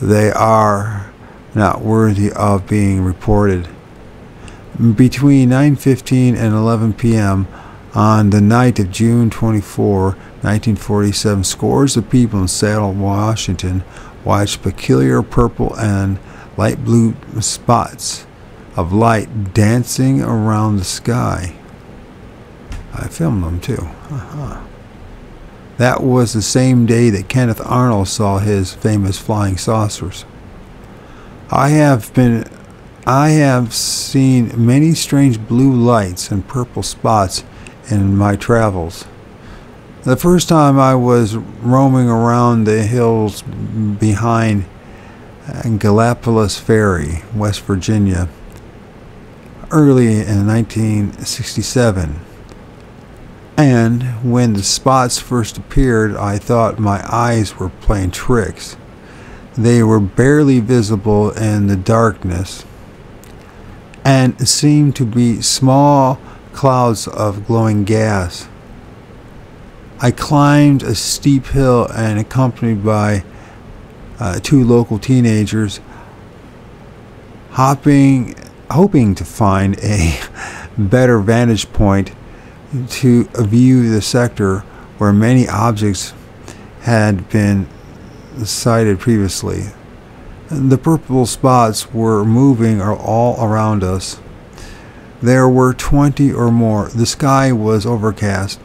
they are not worthy of being reported. Between 9:15 and 11 p.m. on the night of June 24, 1947, scores of people in Seattle, Washington, watched peculiar purple and light blue spots of light dancing around the sky. I filmed them too. That was the same day that Kenneth Arnold saw his famous flying saucers. I have seen many strange blue lights and purple spots in my travels. The first time I was roaming around the hills behind Gallipolis Ferry, West Virginia, early in 1967. And when the spots first appeared, I thought my eyes were playing tricks. They were barely visible in the darkness and seemed to be small clouds of glowing gas. I climbed a steep hill and, accompanied by two local teenagers, hoping to find a better vantage point to view the sector where many objects had been sighted previously. The purple spots were moving all around us. There were 20 or more. The sky was overcast,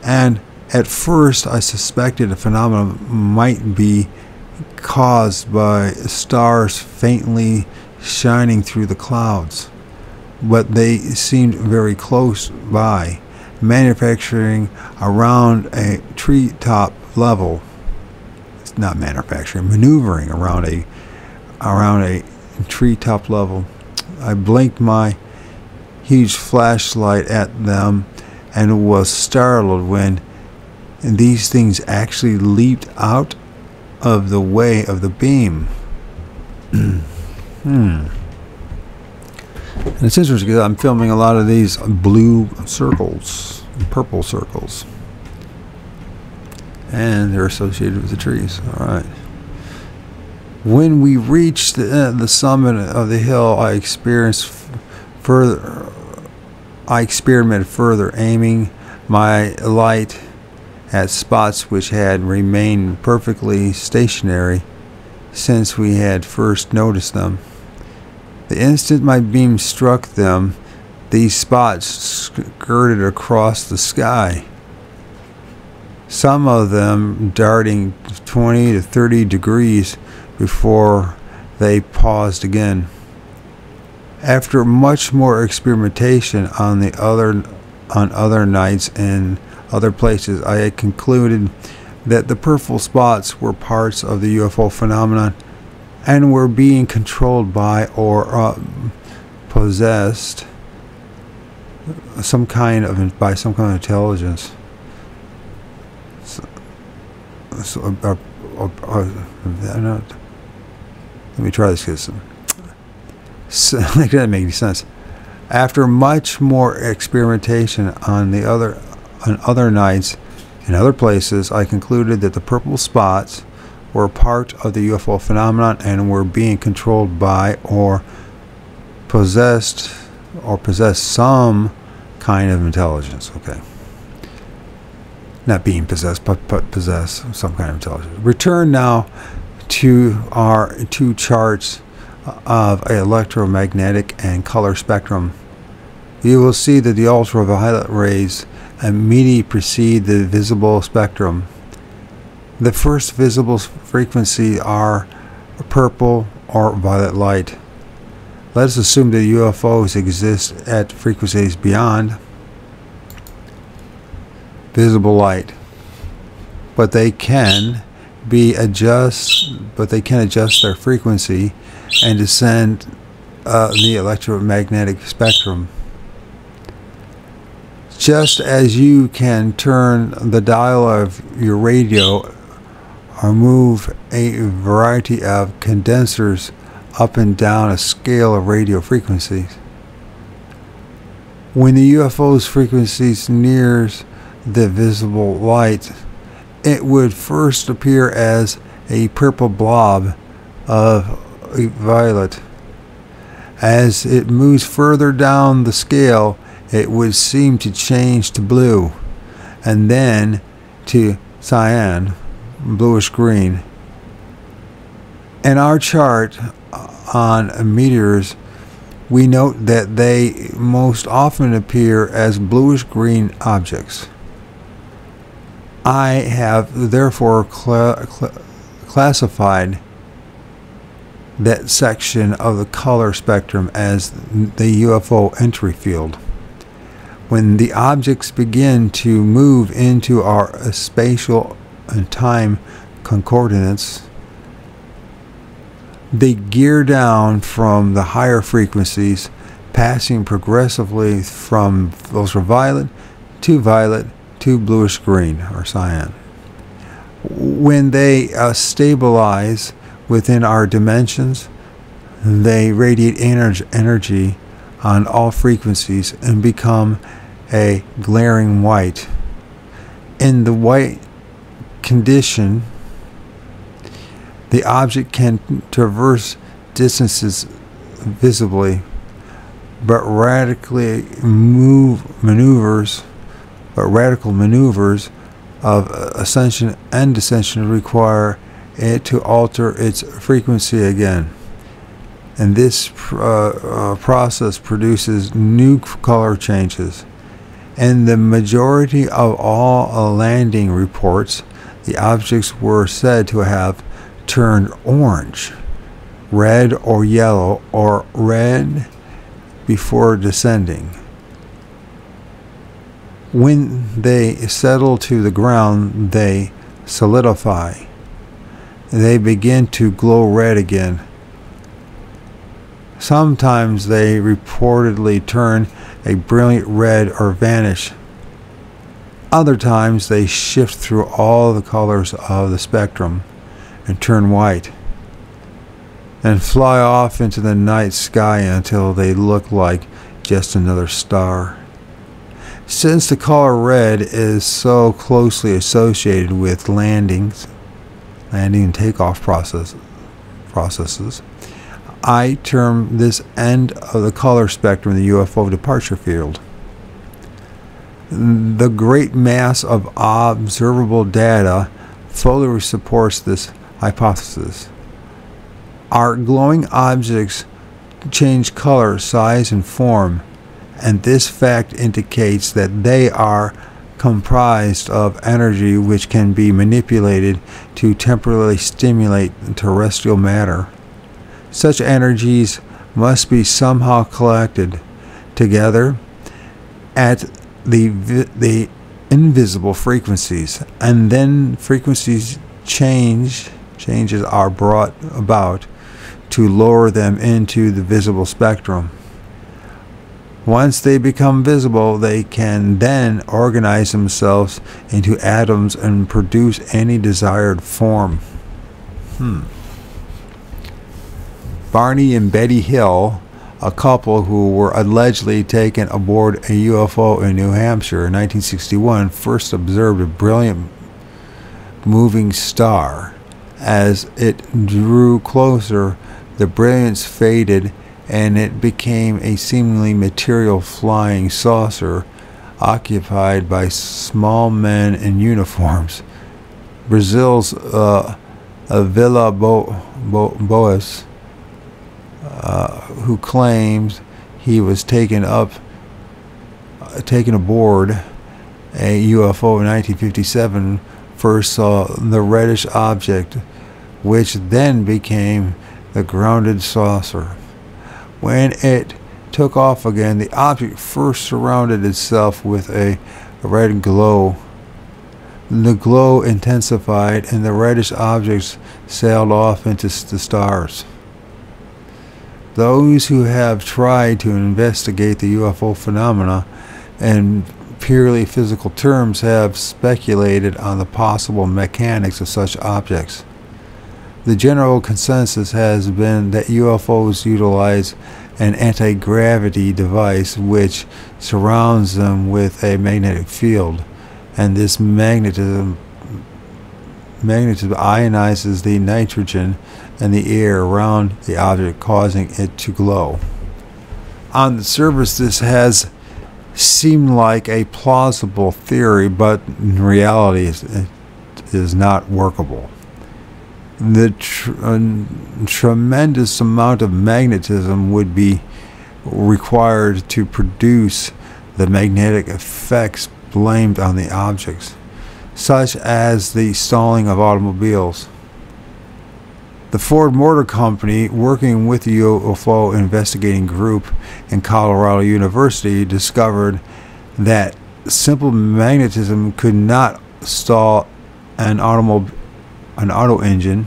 and at first I suspected the phenomenon might be caused by stars faintly shining through the clouds, but they seemed very close by, manufacturing around a treetop level. It's not manufacturing, maneuvering around a treetop level. I blinked my huge flashlight at them and was startled when these things actually leaped out of the way of the beam. And it's interesting because I'm filming a lot of these blue circles, purple circles, and they're associated with the trees. All right. When we reached the summit of the hill, I experimented further, aiming my light at spots which had remained perfectly stationary since we had first noticed them. The instant my beam struck them, these spots skirted across the sky, some of them darting 20 to 30 degrees before they paused again. After much more experimentation on other nights in other places, I had concluded that the purple spots were parts of the UFO phenomenon and were being controlled by or possessed by some kind of intelligence. Let me try this because that doesn't make any sense. After much more experimentation on other nights in other places, I concluded that the purple spots were part of the UFO phenomenon and were being controlled by or possessed some kind of intelligence. Okay. Not being possessed, but possess some kind of intelligence. Return now to our two charts of electromagnetic and color spectrum. You will see that the ultraviolet rays immediately precede the visible spectrum. The first visible frequency are purple or violet light. Let us assume that UFOs exist at frequencies beyond visible light, but they can adjust their frequency and descend the electromagnetic spectrum. Just as you can turn the dial of your radio or move a variety of condensers up and down a scale of radio frequencies. When the UFO's frequencies nears the visible light, it would first appear as a purple blob of violet. As it moves further down the scale, it would seem to change to blue, and then to cyan, bluish green. In our chart on meteors, we note that they most often appear as bluish green objects. I have therefore classified that section of the color spectrum as the UFO entry field. When the objects begin to move into our spatial and time concordance, they gear down from the higher frequencies, passing progressively from ultraviolet to violet to bluish green or cyan. When they stabilize within our dimensions, they radiate energy on all frequencies and become a glaring white. In the white condition, the object can traverse distances visibly, but radical maneuvers of ascension and descension require it to alter its frequency again. And this process produces new color changes. In the majority of all landing reports, the objects were said to have turned orange, red or yellow, or red before descending. When they settle to the ground, they solidify. They begin to glow red again. Sometimes they reportedly turn a brilliant red or vanish. Other times they shift through all the colors of the spectrum and turn white, and fly off into the night sky until they look like just another star. Since the color red is so closely associated with landing and takeoff processes, I term this end of the color spectrum the UFO departure field. The great mass of observable data fully supports this hypothesis. Our glowing objects change color, size, and form, and this fact indicates that they are comprised of energy which can be manipulated to temporarily stimulate terrestrial matter. Such energies must be somehow collected together at the invisible frequencies, and then frequencies changes are brought about to lower them into the visible spectrum. Once they become visible, they can then organize themselves into atoms and produce any desired form. Barney and Betty Hill, a couple who were allegedly taken aboard a UFO in New Hampshire in 1961, first observed a brilliant moving star. As it drew closer, the brilliance faded and it became a seemingly material flying saucer occupied by small men in uniforms. Brazil's Villa Boas, who claims he was taken aboard a UFO in 1957, first saw the reddish object, which then became the grounded saucer. When it took off again, the object first surrounded itself with a red glow. The glow intensified and the reddish objects sailed off into the stars. Those who have tried to investigate the UFO phenomena in purely physical terms have speculated on the possible mechanics of such objects. The general consensus has been that UFOs utilize an anti-gravity device which surrounds them with a magnetic field, and this magnetism ionizes the nitrogen in the air around the object, causing it to glow. On the surface, this has seemed like a plausible theory, but in reality it is not workable. The tremendous amount of magnetism would be required to produce the magnetic effects blamed on the objects, such as the stalling of automobiles. The Ford Motor Company, working with the UFO investigating group in Colorado University, discovered that simple magnetism could not stall an auto engine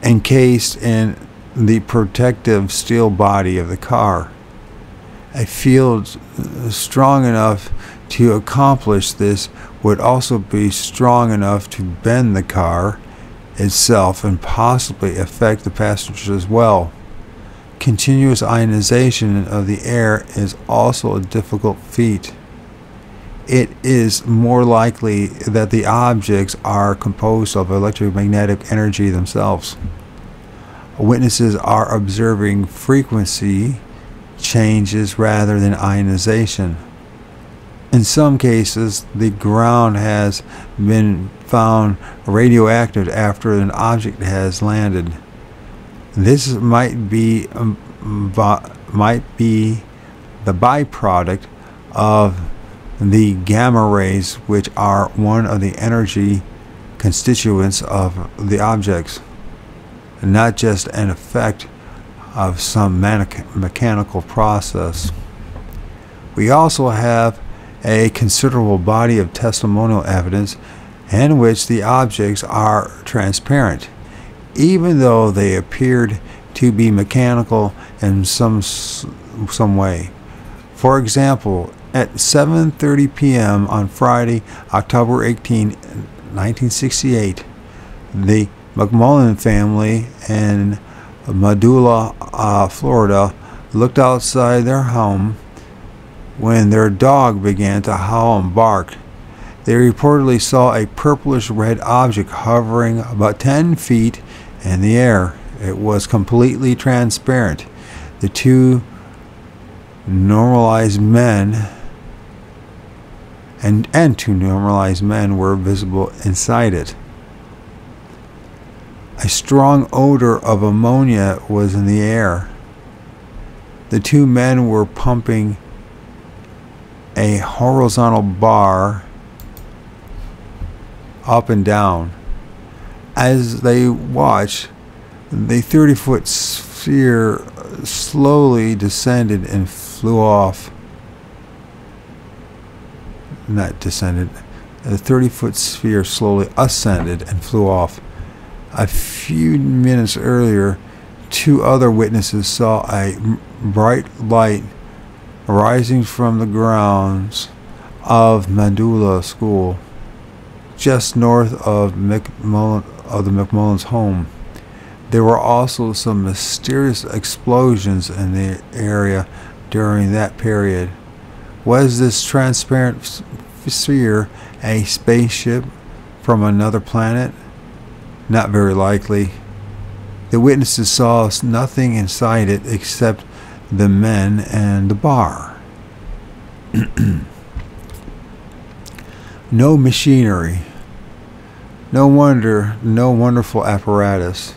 encased in the protective steel body of the car. A field strong enough to accomplish this would also be strong enough to bend the car itself and possibly affect the passengers as well. Continuous ionization of the air is also a difficult feat. It is more likely that the objects are composed of electromagnetic energy themselves. Witnesses are observing frequency changes rather than ionization. In some cases, the ground has been found radioactive after an object has landed. This might be the byproduct of the gamma rays, which are one of the energy constituents of the objects, and not just an effect of some mechanical process. We also have a considerable body of testimonial evidence in which the objects are transparent, even though they appeared to be mechanical in some way. For example, at 7:30 p.m. on Friday, October 18, 1968, the McMullen family in Medulla, Florida, looked outside their home when their dog began to howl and bark. They reportedly saw a purplish red object hovering about 10 feet in the air. It was completely transparent. The two normalized men and two normalized men were visible inside it. A strong odor of ammonia was in the air. The two men were pumping a horizontal bar up and down. As they watched, the 30-foot sphere slowly descended and flew off. not descended. The 30-foot sphere slowly ascended and flew off. A few minutes earlier, 2 other witnesses saw a bright light rising from the grounds of Mandula School, just north of the McMullen's home. There were also some mysterious explosions in the area during that period. Was this transparent sphere a spaceship from another planet? Not very likely. The witnesses saw nothing inside it except the men and the bar. No machinery. No wonder, no wonderful apparatus.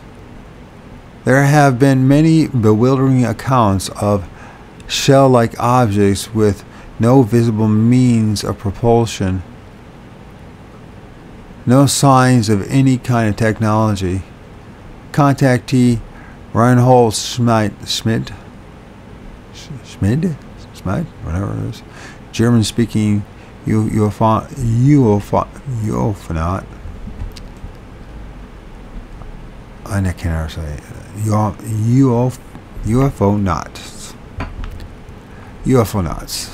There have been many bewildering accounts of shell-like objects with no visible means of propulsion, no signs of any kind of technology. Contactee Reinhold Schmidt, whatever it is, German-speaking UFOnaut. I can't ever say it. UFOnauts.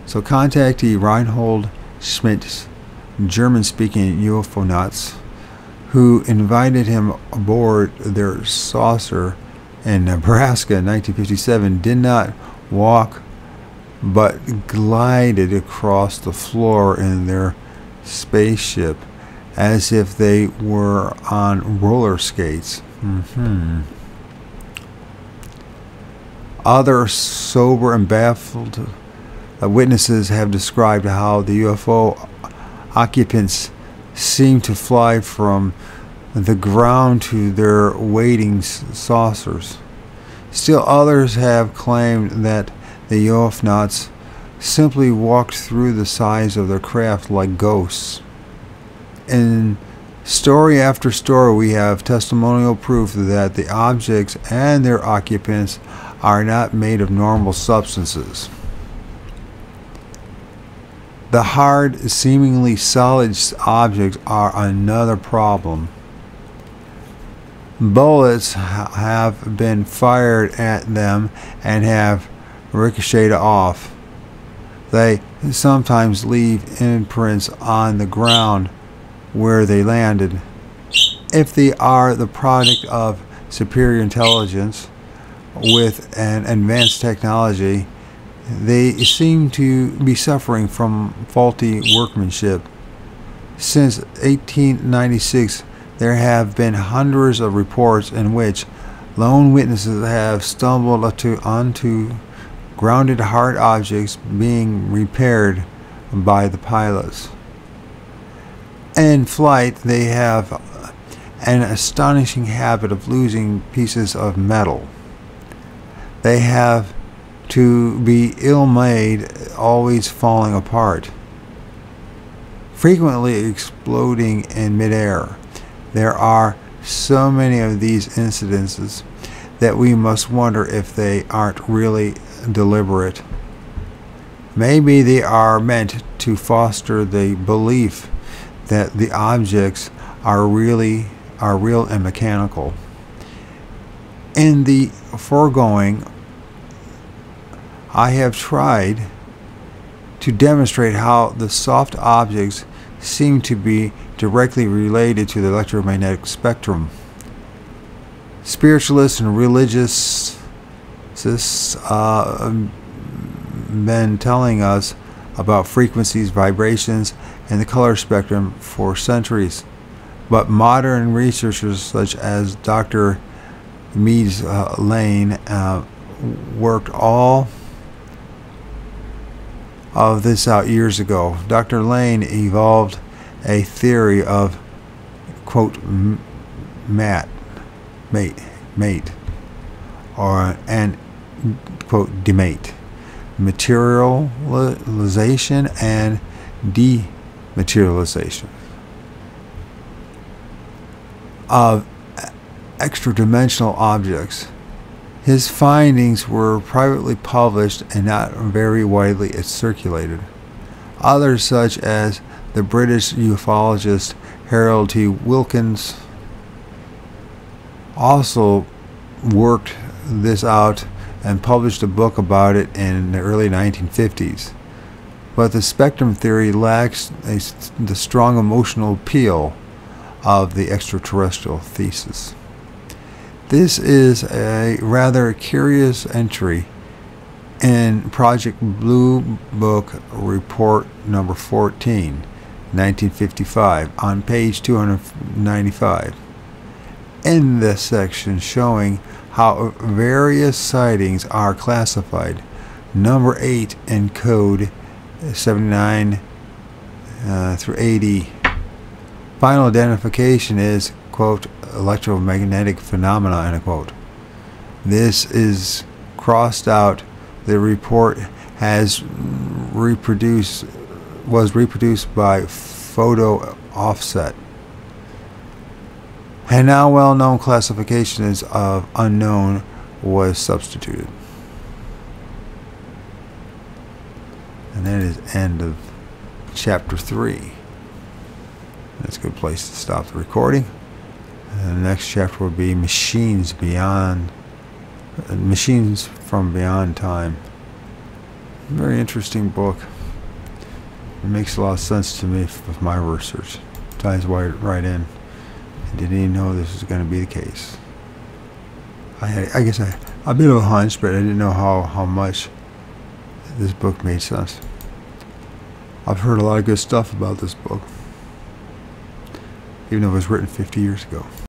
So contactee Reinhold Schmidt, German-speaking UFOnauts, who invited him aboard their saucer in Nebraska in 1957, did not walk but glided across the floor in their spaceship as if they were on roller skates. Other sober and baffled witnesses have described how the UFO occupants seemed to fly from the ground to their waiting saucers. Still others have claimed that the UFOnauts simply walked through the sides of their craft like ghosts. In story after story, we have testimonial proof that the objects and their occupants are not made of normal substances. The hard, seemingly solid objects are another problem. Bullets have been fired at them and have ricocheted off. They sometimes leave imprints on the ground where they landed. If they are the product of superior intelligence with an advanced technology, they seem to be suffering from faulty workmanship. Since 1896, there have been hundreds of reports in which lone witnesses have stumbled onto grounded hard objects being repaired by the pilots. In flight, they have an astonishing habit of losing pieces of metal. They have to be ill-made, always falling apart, frequently exploding in midair. There are so many of these incidences that we must wonder if they aren't really deliberate. Maybe they are meant to foster the belief that the objects are real and mechanical. In the foregoing, I have tried to demonstrate how the soft objects seem to be directly related to the electromagnetic spectrum. Spiritualists and religious been telling us about frequencies, vibrations, and the color spectrum for centuries. But modern researchers such as Dr. Meads Lane worked all of this out years ago. Dr. Lane evolved a theory of, quote, mate, or and quote, demate, materialization and dematerialization of extra-dimensional objects. His findings were privately published and not very widely circulated. Others, such as the British ufologist Harold T. Wilkins, also worked this out and published a book about it in the early 1950s. But the spectrum theory lacks the strong emotional appeal of the extraterrestrial thesis. This is a rather curious entry in Project Blue Book Report number 14, 1955, on page 295. In this section showing how various sightings are classified. Number 8 in code 79 through 80. Final identification is, quote, electromagnetic phenomena, end quote. This is crossed out. The report was reproduced by photo offset. And now well-known classification is of unknown was substituted. And that is end of chapter 3. That's a good place to stop the recording. And the next chapter will be machines from beyond time. Very interesting book. It makes a lot of sense to me with my research. Ties right in. I didn't even know this was going to be the case. I guess I a bit of a hunch, but I didn't know how much this book made sense. I've heard a lot of good stuff about this book, even though it was written 50 years ago.